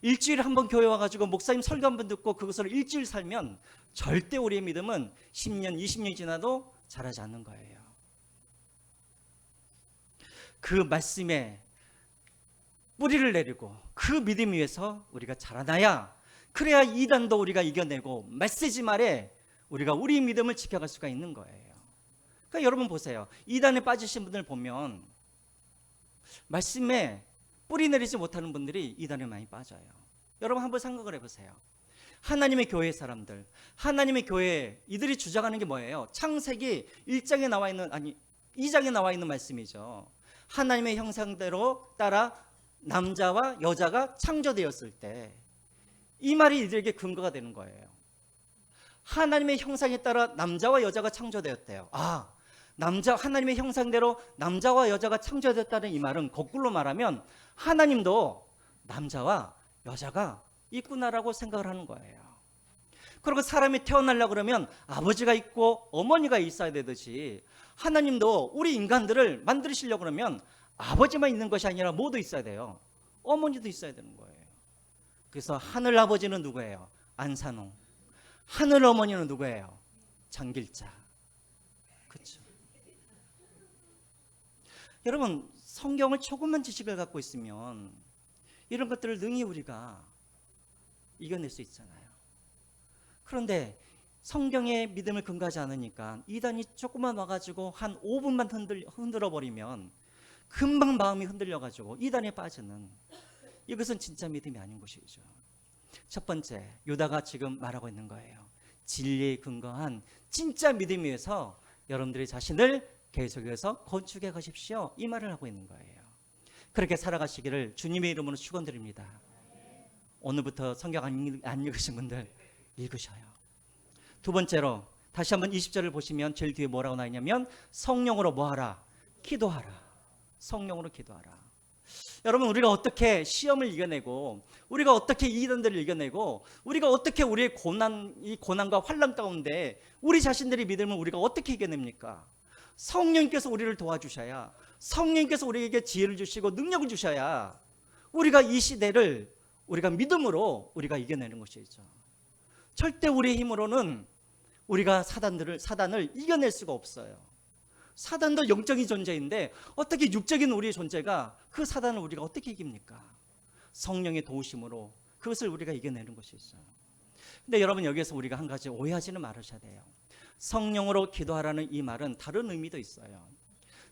일주일에 한 번 교회 와가지고 목사님 설교 한 번 듣고 그것을 일주일 살면 절대 우리의 믿음은 10년 20년이 지나도 자라지 않는 거예요. 그 말씀에 뿌리를 내리고 그 믿음 위에서 우리가 자라나야, 그래야 이단도 우리가 이겨내고 메시지 말에 우리가 우리 믿음을 지켜갈 수가 있는 거예요. 그러니까 여러분 보세요. 이단에 빠지신 분들 보면 말씀에 뿌리 내리지 못하는 분들이 이단에 많이 빠져요. 여러분 한번 생각을 해보세요. 하나님의 교회 사람들, 하나님의 교회 이들이 주장하는 게 뭐예요? 창세기 1장에 나와 있는, 아니 2장에 나와 있는 말씀이죠. 하나님의 형상대로 따라 남자와 여자가 창조되었을 때, 이 말이 이들에게 근거가 되는 거예요. 하나님의 형상에 따라 남자와 여자가 창조되었대요. 아, 하나님의 형상대로 남자와 여자가 창조되었다는 이 말은 거꾸로 말하면 하나님도 남자와 여자가 있구나라고 생각을 하는 거예요. 그리고 사람이 태어나려고 그러면 아버지가 있고 어머니가 있어야 되듯이 하나님도 우리 인간들을 만드시려고 그러면 아버지만 있는 것이 아니라 모두 있어야 돼요. 어머니도 있어야 되는 거예요. 그래서 하늘 아버지는 누구예요? 안산홍. 하늘 어머니는 누구예요? 장길자. 그렇죠. 여러분, 성경을 조금만 지식을 갖고 있으면 이런 것들을 능히 우리가 이겨낼 수 있잖아요. 그런데 성경의 믿음을 근거하지 않으니까 이단이 조금만 와가지고 한 5분만 흔들어 버리면 금방 마음이 흔들려가지고 이단에 빠지는, 이것은 진짜 믿음이 아닌 것이죠. 첫 번째, 유다가 지금 말하고 있는 거예요. 진리에 근거한 진짜 믿음 위해서 여러분들이 자신을 계속해서 건축해 가십시오, 이 말을 하고 있는 거예요. 그렇게 살아가시기를 주님의 이름으로 축원드립니다. 오늘부터 성경 안 읽으신 분들 읽으셔요. 두 번째로 다시 한번 20절을 보시면 제일 뒤에 뭐라고 나있냐면 성령으로 뭐하라? 기도하라. 성령으로 기도하라. 여러분, 우리가 어떻게 시험을 이겨내고, 우리가 어떻게 이단들을 이겨내고, 우리가 어떻게 우리의 이 고난과 환난 가운데 우리 자신들의 믿음을 우리가 어떻게 이겨냅니까? 성령께서 우리를 도와주셔야, 성령께서 우리에게 지혜를 주시고 능력을 주셔야 우리가 이 시대를 우리가 믿음으로 우리가 이겨내는 것이죠. 절대 우리의 힘으로는 우리가 사단을 이겨낼 수가 없어요. 사단도 영적인 존재인데 어떻게 육적인 우리의 존재가 그 사단을 우리가 어떻게 이깁니까? 성령의 도우심으로 그것을 우리가 이겨내는 것이죠. 근데 여러분, 여기에서 우리가 한 가지 오해하지는 말으셔야 돼요. 성령으로 기도하라는 이 말은 다른 의미도 있어요.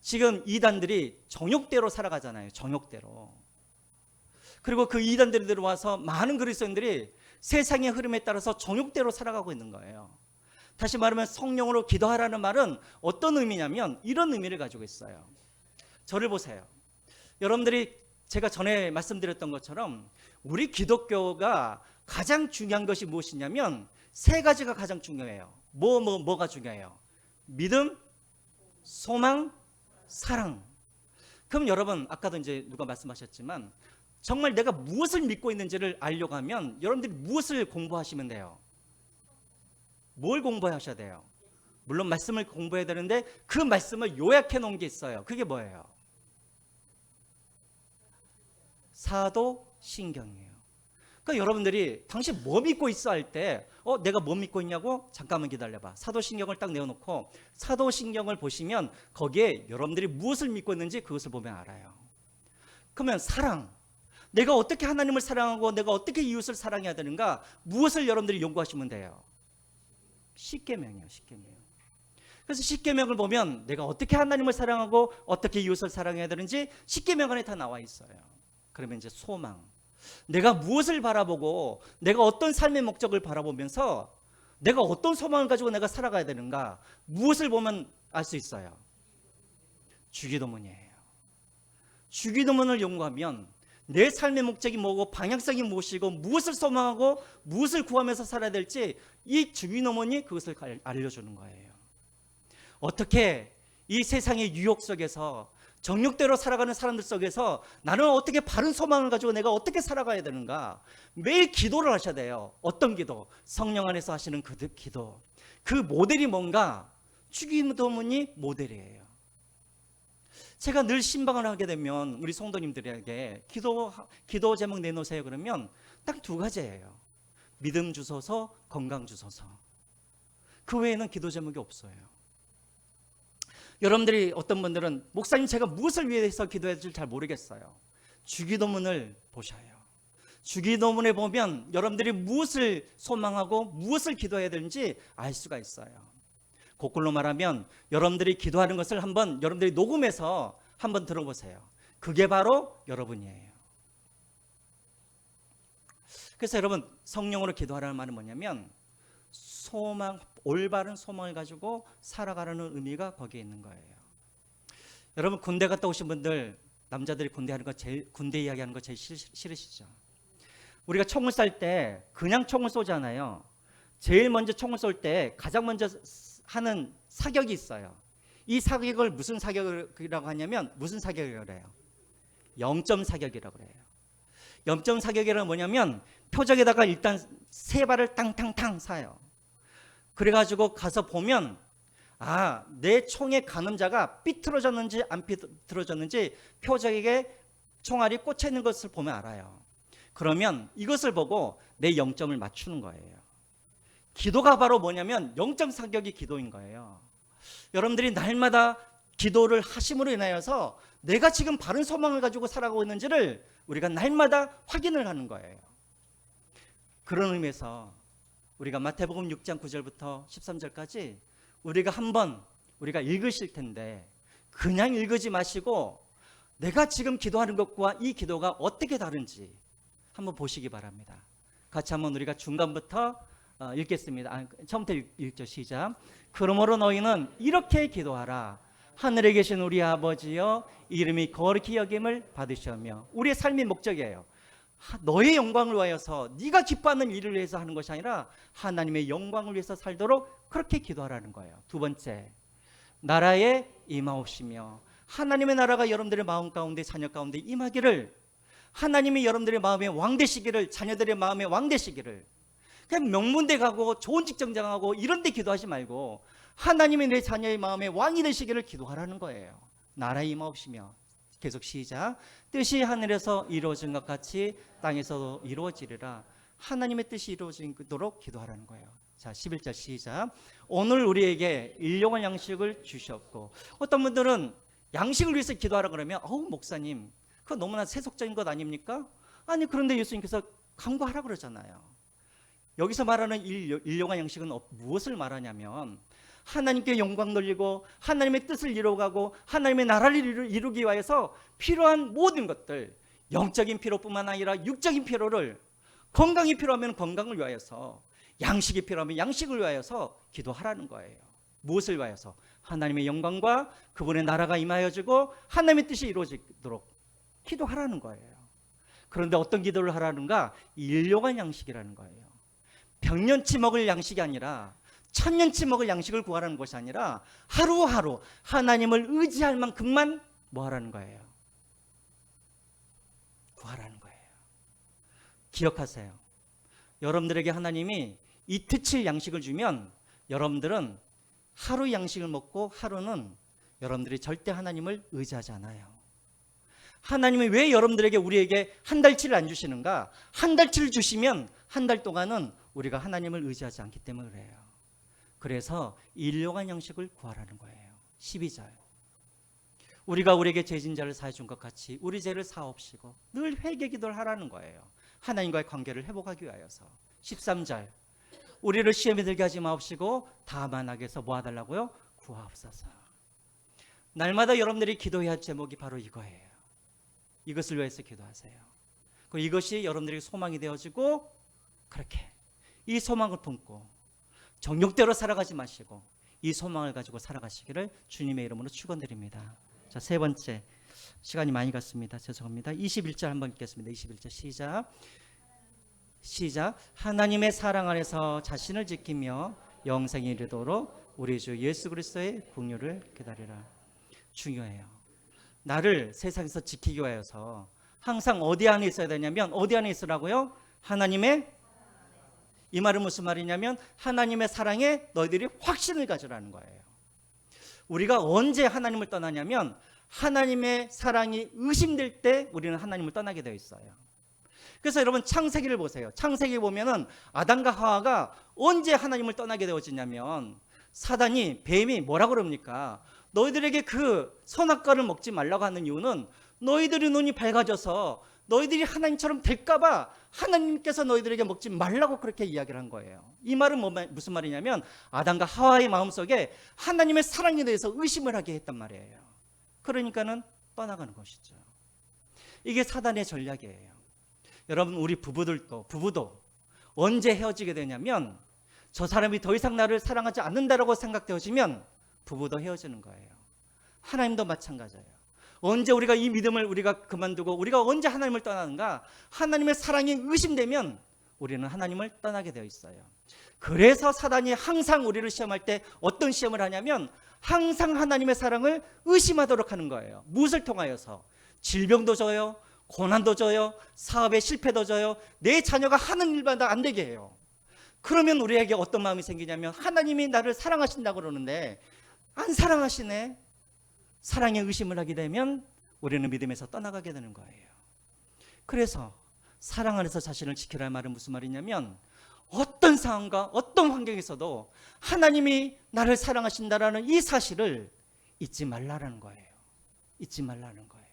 지금 이단들이 정욕대로 살아가잖아요. 정욕대로. 그리고 그 이단들이 들어와서 많은 그리스도인들이 세상의 흐름에 따라서 정욕대로 살아가고 있는 거예요. 다시 말하면 성령으로 기도하라는 말은 어떤 의미냐면 이런 의미를 가지고 있어요. 저를 보세요. 여러분들이 제가 전에 말씀드렸던 것처럼 우리 기독교가 가장 중요한 것이 무엇이냐면 세 가지가 가장 중요해요. 뭐가 중요해요? 믿음, 소망, 사랑. 그럼 여러분, 아까도 이제 누가 말씀하셨지만 정말 내가 무엇을 믿고 있는지를 알려고 하면 여러분들이 무엇을 공부하시면 돼요? 뭘 공부하셔야 돼요? 물론 말씀을 공부해야 되는데 그 말씀을 요약해 놓은 게 있어요. 그게 뭐예요? 사도신경이에요. 그러니까 여러분들이 당신 뭐 믿고 있어 할 때 내가 뭐 믿고 있냐고? 잠깐만 기다려봐. 사도신경을 딱 내어놓고 사도신경을 보시면 거기에 여러분들이 무엇을 믿고 있는지 그것을 보면 알아요. 그러면 사랑, 내가 어떻게 하나님을 사랑하고 내가 어떻게 이웃을 사랑해야 되는가, 무엇을 여러분들이 연구하시면 돼요? 십계명이에요. 십계명. 그래서 십계명을 보면 내가 어떻게 하나님을 사랑하고 어떻게 이웃을 사랑해야 되는지 십계명 안에 다 나와 있어요. 그러면 이제 소망, 내가 무엇을 바라보고 내가 어떤 삶의 목적을 바라보면서 내가 어떤 소망을 가지고 내가 살아가야 되는가, 무엇을 보면 알 수 있어요? 주기도문이에요. 주기도문을 연구하면 내 삶의 목적이 뭐고 방향성이 무엇이고 무엇을 소망하고 무엇을 구하면서 살아야 될지 이 주기도문이 그것을 알려주는 거예요. 어떻게 이 세상의 유혹 속에서 정욕대로 살아가는 사람들 속에서 나는 어떻게 바른 소망을 가지고 내가 어떻게 살아가야 되는가, 매일 기도를 하셔야 돼요. 어떤 기도? 성령 안에서 하시는 그 기도. 그 모델이 뭔가? 주기도문이 모델이에요. 제가 늘 신방을 하게 되면 우리 성도님들에게 기도 제목 내놓으세요 그러면 딱 두 가지예요. 믿음 주소서, 건강 주소서. 그 외에는 기도 제목이 없어요. 여러분들이 어떤 분들은 목사님 제가 무엇을 위해서 기도해야 될지 잘 모르겠어요. 주기도문을 보셔요. 주기도문에 보면 여러분들이 무엇을 소망하고 무엇을 기도해야 되는지 알 수가 있어요. 거꾸로 말하면 여러분들이 기도하는 것을 한번 여러분들이 녹음해서 한번 들어보세요. 그게 바로 여러분이에요. 그래서 여러분, 성령으로 기도하라는 말은 뭐냐면 소망, 올바른 소망을 가지고 살아가라는 의미가 거기에 있는 거예요. 여러분, 군대 갔다 오신 분들, 남자들이 군대 이야기하는 거 제일 싫으시죠? 우리가 총을 쏠 때 그냥 총을 쏘잖아요. 제일 먼저 총을 쏠 때 가장 먼저 하는 사격이 있어요. 이 사격을 무슨 사격이라고 하냐면 무슨 사격이라고 해요? 0점 사격이라고 해요. 0점 사격이란 뭐냐면 표적에다가 일단 세 발을 탕탕탕 쏴요. 그래가지고 가서 보면 내 총의 가늠자가 삐뚤어졌는지 안 삐뚤어졌는지 표적에게 총알이 꽂혀 있는 것을 보면 알아요. 그러면 이것을 보고 내 0점을 맞추는 거예요. 기도가 바로 뭐냐면 0점 사격이 기도인 거예요. 여러분들이 날마다 기도를 하심으로 인하여서 내가 지금 바른 소망을 가지고 살아가고 있는지를 우리가 날마다 확인을 하는 거예요. 그런 의미에서 우리가 마태복음 6장 9절부터 13절까지 우리가 한번 우리가 읽으실 텐데 그냥 읽지 마시고 내가 지금 기도하는 것과 이 기도가 어떻게 다른지 한번 보시기 바랍니다. 같이 한번 우리가 중간부터 읽겠습니다. 처음부터 읽죠. 시작. 그러므로 너희는 이렇게 기도하라. 하늘에 계신 우리 아버지여, 이름이 거룩히 여김을 받으시며. 우리의 삶의 목적이에요. 너의 영광을 위하여서, 네가 기뻐하는 일을 위해서 하는 것이 아니라 하나님의 영광을 위해서 살도록 그렇게 기도하라는 거예요. 두 번째, 나라에 임하옵시며. 하나님의 나라가 여러분들의 마음 가운데, 자녀 가운데 임하기를, 하나님이 여러분들의 마음에 왕 되시기를, 자녀들의 마음에 왕 되시기를. 그냥 명문대 가고 좋은 직장 장하고 이런 데 기도하지 말고 하나님이 내 자녀의 마음에 왕이 되시기를 기도하라는 거예요. 나라에 임하옵시며. 계속 시작. 뜻이 하늘에서 이루어진 것 같이 땅에서도 이루어지리라. 하나님의 뜻이 이루어지도록 기도하라는 거예요. 자, 11절 시작. 오늘 우리에게 일용할 양식을 주셨고. 어떤 분들은 양식을 위해서 기도하라 그러면 목사님 그거 너무나 세속적인 것 아닙니까? 아니, 그런데 예수님께서 강구하라 그러잖아요. 여기서 말하는 일용할 양식은 무엇을 말하냐면 하나님께 영광 돌리고 하나님의 뜻을 이루어가고 하나님의 나라를 이루기 위해서 필요한 모든 것들, 영적인 필요뿐만 아니라 육적인 필요를, 건강이 필요하면 건강을 위하여서, 양식이 필요하면 양식을 위하여서 기도하라는 거예요. 무엇을 위하여서? 하나님의 영광과 그분의 나라가 임하여지고 하나님의 뜻이 이루어지도록 기도하라는 거예요. 그런데 어떤 기도를 하라는가? 일용할 양식이라는 거예요. 백년치 먹을 양식이 아니라 천년치 먹을 양식을 구하라는 것이 아니라 하루하루 하나님을 의지할 만큼만 뭐 하라는 거예요? 구하라는 거예요. 기억하세요. 여러분들에게 하나님이 이틀치 양식을 주면 여러분들은 하루 양식을 먹고 하루는 여러분들이 절대 하나님을 의지하지 않아요. 하나님이 왜 여러분들에게, 우리에게 한 달치를 안 주시는가? 한 달치를 주시면 한 달 동안은 우리가 하나님을 의지하지 않기 때문에 그래요. 그래서 일용할 양식을 구하라는 거예요. 12절. 우리가 우리에게 죄진자를 사해 준 것 같이 우리 죄를 사옵시고. 늘 회개 기도를 하라는 거예요. 하나님과의 관계를 회복하기 위하여서. 13절. 우리를 시험에 들게 하지 마옵시고 다만 악에서 뭐 해달라고요? 구하옵소서. 날마다 여러분들이 기도해야 할 제목이 바로 이거예요. 이것을 위해서 기도하세요. 이것이 여러분들에게 소망이 되어지고, 그렇게 이 소망을 품고 정욕대로 살아가지 마시고 이 소망을 가지고 살아가시기를 주님의 이름으로 축원드립니다. 자, 세 번째, 시간이 많이 갔습니다. 죄송합니다. 21절 한번 읽겠습니다. 21절 시작. 시작. 하나님의 사랑 안에서 자신을 지키며 영생에 이르도록 우리 주 예수 그리스도의 긍휼을 기다리라. 중요해요. 나를 세상에서 지키기 위해서 항상 어디 안에 있어야 되냐면, 어디 안에 있으라고요? 하나님의, 이 말은 무슨 말이냐면 하나님의 사랑에 너희들이 확신을 가지라는 거예요. 우리가 언제 하나님을 떠나냐면 하나님의 사랑이 의심될 때 우리는 하나님을 떠나게 되어 있어요. 그래서 여러분 창세기를 보세요. 창세기 보면은 아담과 하와가 언제 하나님을 떠나게 되어지냐면, 사단이, 뱀이 뭐라고 그럽니까? 너희들에게 그 선악과를 먹지 말라고 하는 이유는 너희들의 눈이 밝아져서 너희들이 하나님처럼 될까봐 하나님께서 너희들에게 먹지 말라고 그렇게 이야기를 한 거예요. 이 말은 무슨 말이냐면 아담과 하와의 마음속에 하나님의 사랑에 대해서 의심을 하게 했단 말이에요. 그러니까는 떠나가는 것이죠. 이게 사단의 전략이에요. 여러분, 우리 부부도 언제 헤어지게 되냐면, 저 사람이 더 이상 나를 사랑하지 않는다라고 생각되어지면 부부도 헤어지는 거예요. 하나님도 마찬가지예요. 언제 우리가 이 믿음을 우리가 그만두고 우리가 언제 하나님을 떠나는가? 하나님의 사랑이 의심되면 우리는 하나님을 떠나게 되어 있어요. 그래서 사단이 항상 우리를 시험할 때 어떤 시험을 하냐면 항상 하나님의 사랑을 의심하도록 하는 거예요. 무엇을 통하여서? 질병도 줘요, 고난도 줘요, 사업의 실패도 줘요, 내 자녀가 하는 일마다 안 되게 해요. 그러면 우리에게 어떤 마음이 생기냐면 하나님이 나를 사랑하신다고 그러는데 안 사랑하시네. 사랑에 의심을 하게 되면 우리는 믿음에서 떠나가게 되는 거예요. 그래서 사랑 안에서 자신을 지키라는 말은 무슨 말이냐면 어떤 상황과 어떤 환경에서도 하나님이 나를 사랑하신다라는 이 사실을 잊지 말라는 거예요. 잊지 말라는 거예요.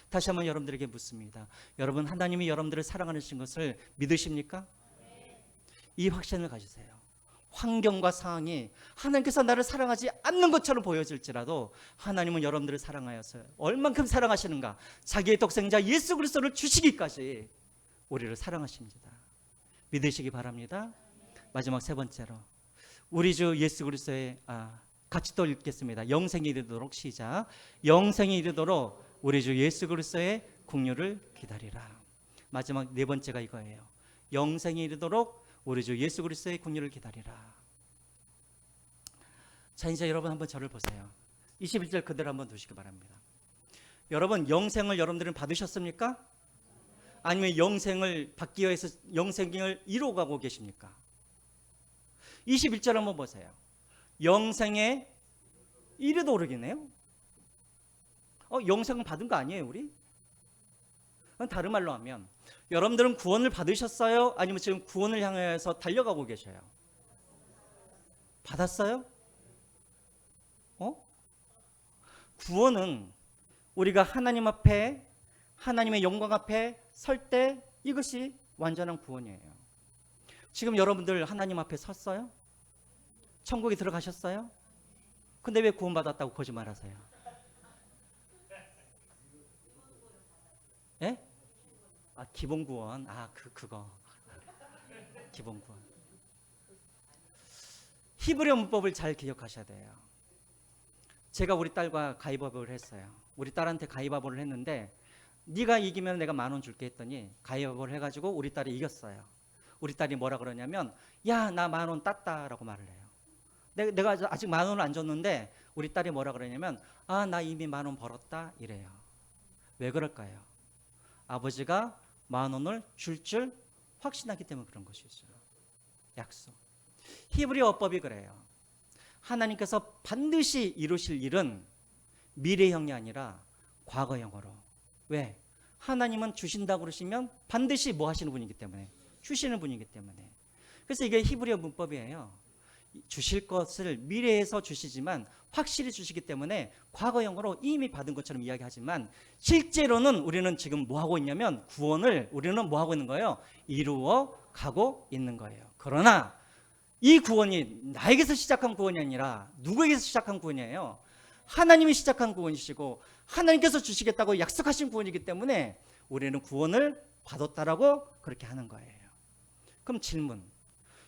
다시 한번 여러분들에게 묻습니다. 여러분, 하나님이 여러분들을 사랑하시는 것을 믿으십니까? 이 확신을 가지세요. 환경과 상황이 하나님께서 나를 사랑하지 않는 것처럼 보여질지라도 하나님은 여러분들을 사랑하여서 얼만큼 사랑하시는가, 자기의 독생자 예수 그리스도를 주시기까지 우리를 사랑하십니다. 믿으시기 바랍니다. 마지막 세 번째로 우리 주 예수 그리스도의 같이 또 읽겠습니다. 영생이 이르도록 시작. 영생이 이르도록 우리 주 예수 그리스도의 긍휼을 기다리라. 마지막 네 번째가 이거예요. 영생이 이르도록 우리 주 예수 그리스도의 긍휼을 기다리라. 자, 이제 여러분 한번 저를 보세요. 21절 그대로 한번 두시기 바랍니다. 여러분, 영생을 여러분들은 받으셨습니까? 아니면 영생을 받기 위해서 영생을 이루어가고 계십니까? 21절 한번 보세요. 영생에 이르도록이네요. 영생을 받은 거 아니에요, 우리? 다른 말로 하면 여러분들은 구원을 받으셨어요? 아니면 지금 구원을 향해서 달려가고 계셔요? 받았어요? 구원은 우리가 하나님 앞에, 하나님의 영광 앞에 설 때 이것이 완전한 구원이에요. 지금 여러분들 하나님 앞에 섰어요? 천국에 들어가셨어요? 근데 왜 구원 받았다고 거짓말하세요? 예? 기본 구원. 그거. 기본 구원. 히브리어 문법을 잘 기억하셔야 돼요. 제가 우리 딸과 가위바위보를 했어요. 우리 딸한테 가위바위보를 했는데 네가 이기면 내가 10,000원 줄게 했더니 가위바위보를 해가지고 우리 딸이 이겼어요. 우리 딸이 뭐라 그러냐면 야, 나 10,000원 땄다라고 말을 해요. 내가 아직 10,000원을 안 줬는데 우리 딸이 뭐라 그러냐면 나 이미 10,000원 벌었다 이래요. 왜 그럴까요? 아버지가 10,000원을 줄 확신하기 때문에 그런 것이죠. 약속. 히브리어 어법이 그래요. 하나님께서 반드시 이루실 일은 미래형이 아니라 과거형으로. 왜? 하나님은 주신다고 그러시면 반드시 뭐 하시는 분이기 때문에, 주시는 분이기 때문에. 그래서 이게 히브리어 문법이에요. 주실 것을 미래에서 주시지만 확실히 주시기 때문에 과거형으로 이미 받은 것처럼 이야기하지만 실제로는 우리는 지금 뭐 하고 있냐면 구원을 우리는 뭐 하고 있는 거예요? 이루어 가고 있는 거예요. 그러나 이 구원이 나에게서 시작한 구원이 아니라 누구에게서 시작한 구원이에요? 하나님이 시작한 구원이시고 하나님께서 주시겠다고 약속하신 구원이기 때문에 우리는 구원을 받았다라고 그렇게 하는 거예요. 그럼 질문,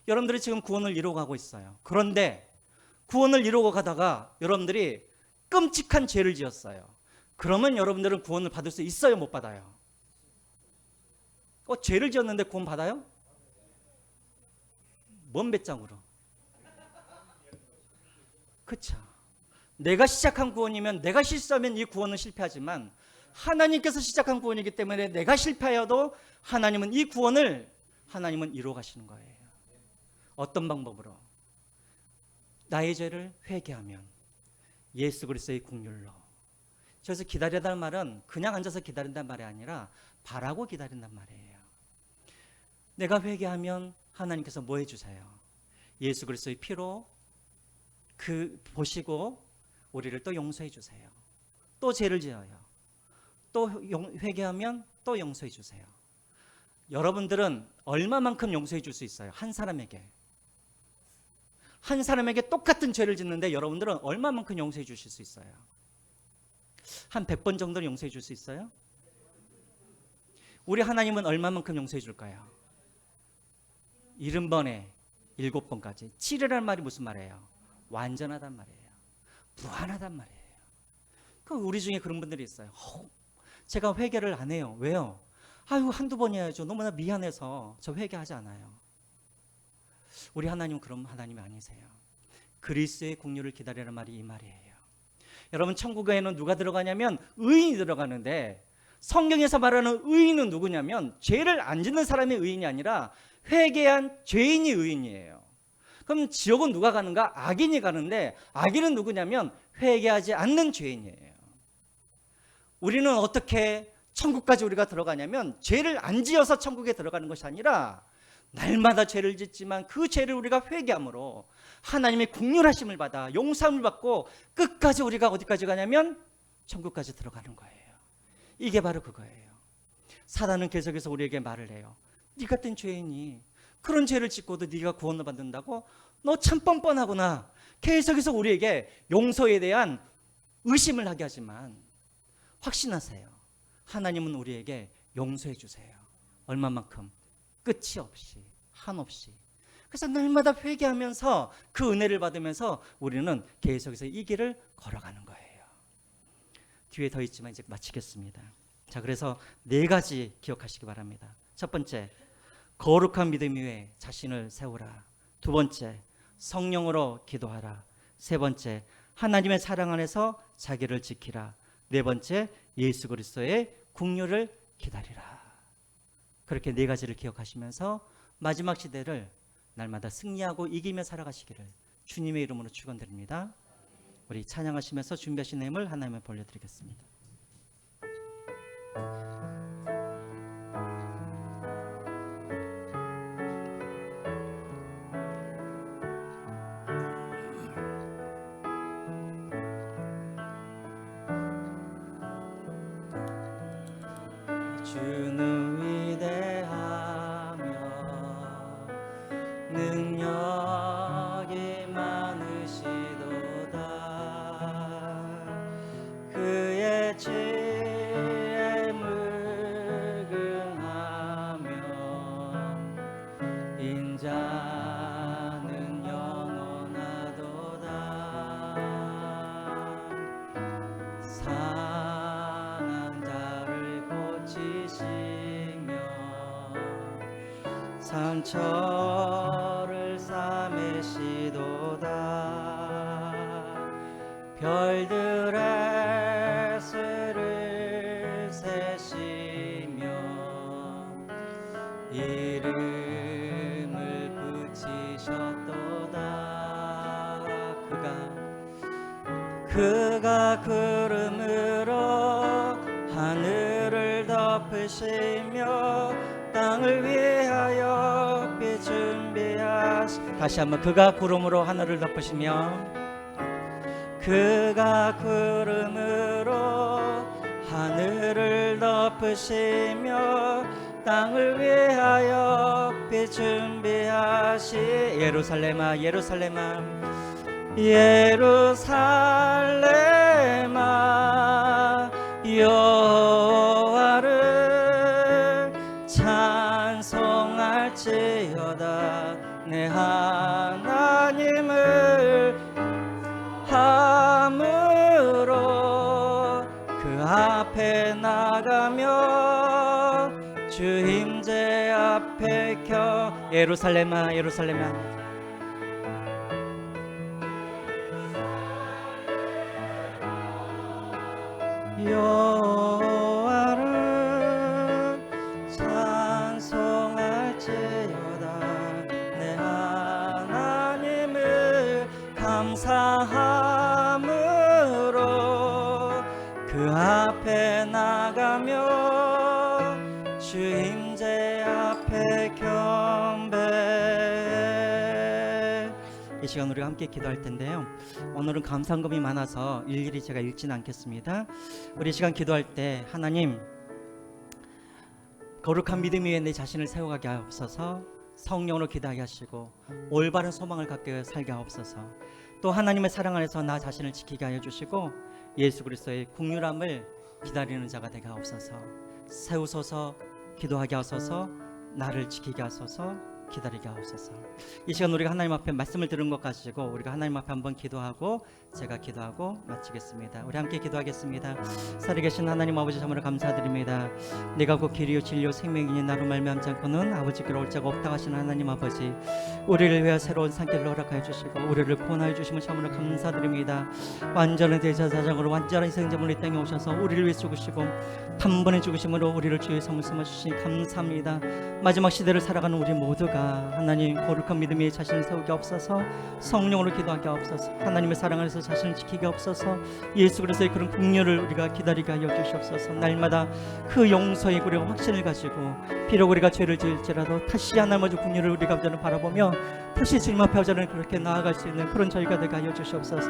여러분들이 지금 구원을 이루어가고 있어요. 그런데 구원을 이루어 가다가 여러분들이 끔찍한 죄를 지었어요. 그러면 여러분들은 구원을 받을 수 있어요, 못 받아요? 죄를 지었는데 구원 받아요? 뭔 배짱으로? 그쵸? 내가 시작한 구원이면, 내가 실수하면 이 구원은 실패하지만 하나님께서 시작한 구원이기 때문에 내가 실패하여도 하나님은 이 구원을 하나님은 이루어 가시는 거예요. 어떤 방법으로? 나의 죄를 회개하면 예수 그리스도의 긍휼로. 그래서 기다리다는 말은 그냥 앉아서 기다린다는 말이 아니라 바라고 기다린단 말이에요. 내가 회개하면 하나님께서 뭐 해주세요? 예수 그리스도의 피로 보시고 우리를 또 용서해 주세요. 또 죄를 지어요. 또 회개하면 또 용서해 주세요. 여러분들은 얼마만큼 용서해 줄 수 있어요? 한 사람에게 똑같은 죄를 짓는데 여러분들은 얼마만큼 용서해 주실 수 있어요? 한 100번 정도는 용서해 줄 수 있어요? 우리 하나님은 얼마만큼 용서해 줄까요? 70번에 7번까지. 7이라는 말이 무슨 말이에요? 완전하단 말이에요. 무한하단 말이에요. 우리 중에 그런 분들이 있어요. 제가 회개를 안 해요. 왜요? 한두 번 해야죠. 너무나 미안해서 저 회개하지 않아요. 우리 하나님은 그런 하나님이 아니세요. 그리스도의 긍휼을 기다리라는 말이 이 말이에요. 여러분, 천국에는 누가 들어가냐면 의인이 들어가는데 성경에서 말하는 의인은 누구냐면 죄를 안 짓는 사람이 의인이 아니라 회개한 죄인이 의인이에요. 그럼 지옥은 누가 가는가? 악인이 가는데 악인은 누구냐면 회개하지 않는 죄인이에요. 우리는 어떻게 천국까지 우리가 들어가냐면 죄를 안 지어서 천국에 들어가는 것이 아니라 날마다 죄를 짓지만 그 죄를 우리가 회개함으로 하나님의 긍휼하심을 받아 용서함을 받고 끝까지 우리가 어디까지 가냐면 천국까지 들어가는 거예요. 이게 바로 그거예요. 사단은 계속해서 우리에게 말을 해요. 네 같은 죄인이 그런 죄를 짓고도 네가 구원을 받는다고? 너 참 뻔뻔하구나. 계속해서 우리에게 용서에 대한 의심을 하게 하지만 확신하세요. 하나님은 우리에게 용서해 주세요. 얼마만큼? 끝이 없이, 한없이. 그래서 날마다 회개하면서 그 은혜를 받으면서 우리는 계속해서 이 길을 걸어가는 거예요. 뒤에 더 있지만 이제 마치겠습니다. 자, 그래서 4가지 기억하시기 바랍니다. 첫 번째, 거룩한 믿음 위에 자신을 세우라. 두 번째, 성령으로 기도하라. 세 번째, 하나님의 사랑 안에서 자기를 지키라. 네 번째, 예수 그리스도의 긍휼을 기다리라. 그렇게 4가지를 기억하시면서 마지막 시대를 날마다 승리하고 이기며 살아가시기를 주님의 이름으로 축원드립니다. 우리 찬양하시면서 준비하신 내용을 하나님께 돌려드리겠습니다. 주는 위대하며 능력이 많으시도다. 그의 지혜에 물긍하며 인자는 영원하도다. 상한 자를 고치시며 상처를 싸매시도다. 별들의 수를 세시며 이름을 붙이셨도다. 그가 구름으로 하늘을 덮으시며 땅을 위하여 빛 준비하시. 다시 한번, 그가 구름으로 하늘을 덮으시며 그가 구름으로 하늘을 덮으시며 땅을 위하여 빛 준비하시. 예루살렘아 예루살렘아 예루살렘아 여호와를 찬송할지어다. 내 하나님을 함으로 그 앞에 나가며 주 임재 앞에 켜. 예루살렘아 예루살렘아 여호와를 찬송할지어다. 내 하나님을 감사함으로 그 앞에 나가며 주 임재 앞에 경배. 이 시간 우리가 함께 기도할 텐데요, 오늘은 감사금이 많아서 일일이 제가 읽지는 않겠습니다. 우리 시간 기도할 때 하나님, 거룩한 믿음 위에 내 자신을 세워가게 하옵소서. 성령으로 기도하게 하시고 올바른 소망을 갖게 살게 하옵소서. 또 하나님의 사랑 안에서 나 자신을 지키게 하여 주시고 예수 그리스도의 긍휼함을 기다리는 자가 되게 하옵소서. 세우소서. 기도하게 하소서. 나를 지키게 하소서. 기다리게 하옵소서. 이 시간 우리가 하나님 앞에 말씀을 들은 것 가지고 우리가 하나님 앞에 한번 기도하고 제가 기도하고 마치겠습니다. 우리 함께 기도하겠습니다. 살아계신 하나님 아버지, 참으로 감사드립니다. 내가 곧 길이요 진리요 생명이니 나로 말미암지 않고는 아버지께로 올 자가 없다 하시는 하나님 아버지, 우리를 위하여 새로운 산길을 허락하여 주시고 우리를 구원하여 주심을 참으로 감사드립니다. 완전한 대제사장으로 완전한 희생제물로 이 땅에 오셔서 우리를 위해 죽으시고 단번에 죽으심으로 우리를 주의 선물 삼아 주시니 감사합니다. 마지막 시대를 살아가는 우리 모두가 우리가 하나님 거룩한 믿음에 자신을 세우게 없어서, 성령으로 기도하게 없어서, 하나님의 사랑 안에서 자신을 지키게 없어서, 예수 그리스도의 그런 긍휼을 우리가 기다리게 하여 주시옵소서. 날마다 그 용서의 우리가 확신을 가지고 비록 우리가 죄를 지을지라도 다시 하나님 아버지 긍휼을 우리가 아버지를 바라보며 다시 주님 앞에 아버지를 그렇게 나아갈 수 있는 그런 저희가 되게 하여 주시옵소서.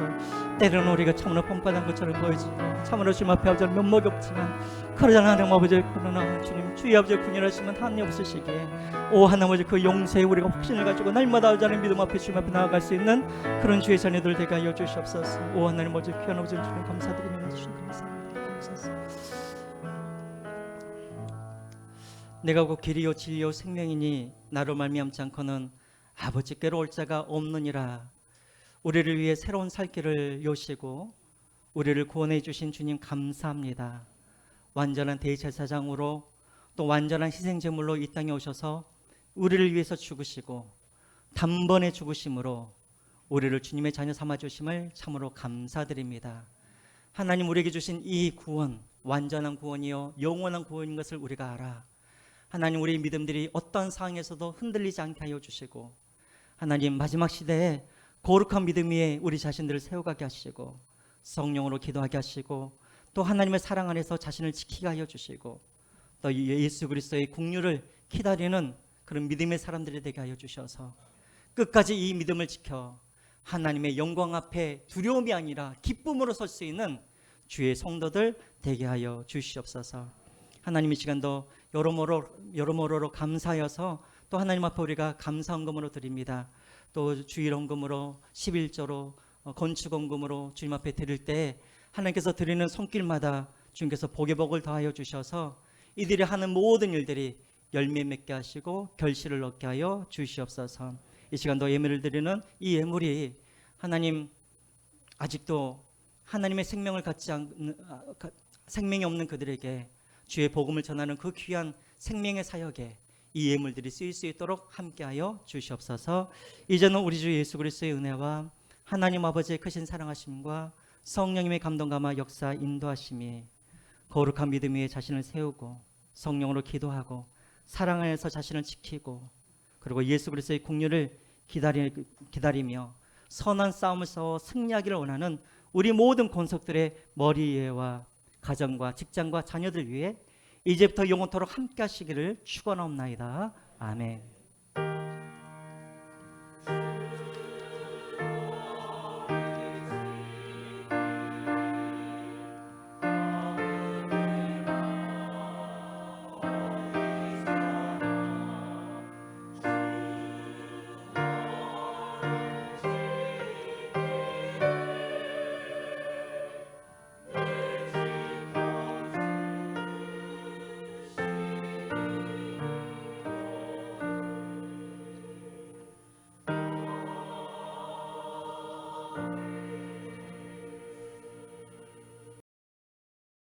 때로는 우리가 참으로 뻔뻔한 것처럼 보이지고 참으로 주님 앞에 아버지는 면목이 없지만, 그러잖아 하나님 아버지, 그러나 주님 주의 아버지의 긍휼하심은 한이 없으시기에 오 하나님 아버지 그 용서에 우리가 확신을 가지고 날마다 아버지는 믿음 앞에 주님 앞에 나아갈 수 있는 그런 주의 자녀들 되게 하여 주시옵소서. 오 하나님 아버지 귀한 아버지 주님 감사드립니다. 주님 감사합니다. 내가 곧 길이요 진리요 생명이니 나로 말미암지 않고는 아버지께로 올 자가 없느니라. 우리를 위해 새로운 살 길을 여시고 우리를 구원해 주신 주님 감사합니다. 완전한 대제사장으로 또 완전한 희생제물로 이 땅에 오셔서 우리를 위해서 죽으시고 단번에 죽으심으로 우리를 주님의 자녀 삼아주심을 참으로 감사드립니다. 하나님 우리에게 주신 이 구원, 완전한 구원이요 영원한 구원인 것을 우리가 알아 하나님 우리의 믿음들이 어떤 상황에서도 흔들리지 않게 하여 주시고, 하나님 마지막 시대에 거룩한 믿음 위에 우리 자신들을 세워가게 하시고 성령으로 기도하게 하시고 또 하나님의 사랑 안에서 자신을 지키게 하여 주시고 또 예수 그리스도의 긍휼을 기다리는 그런 믿음의 사람들이 되게 하여 주셔서 끝까지 이 믿음을 지켜 하나님의 영광 앞에 두려움이 아니라 기쁨으로 설 수 있는 주의 성도들 되게 하여 주시옵소서. 하나님 이 시간도 여러모로 감사하여서 또 하나님 앞에 우리가 감사헌금으로 드립니다. 또 주일헌금으로 11조로 건축헌금으로 주님 앞에 드릴 때 하나님께서 드리는 손길마다 주님께서 복의 복을 더하여 주셔서 이들이 하는 모든 일들이 열매 맺게 하시고 결실을 얻게 하여 주시옵소서. 이 시간도 예물을 드리는 이 예물이 하나님 아직도 하나님의 생명을 갖지 않는 생명이 없는 그들에게 주의 복음을 전하는 그 귀한 생명의 사역에 이 예물들이 쓰일 수 있도록 함께하여 주시옵소서. 이제는 우리 주 예수 그리스도의 은혜와 하나님 아버지의 크신 사랑하심과 성령님의 감동감화 역사 인도하심이 거룩한 믿음 위에 자신을 세우고 성령으로 기도하고 사랑 안에서 자신을 지키고 그리고 예수 그리스도의 긍휼을 기다리며 선한 싸움을 싸워 승리하기를 원하는 우리 모든 권속들의 머리 위에와 가정과 직장과 자녀들 위해 이제부터 영원토록 함께 하시기를 축원하옵나이다. 아멘.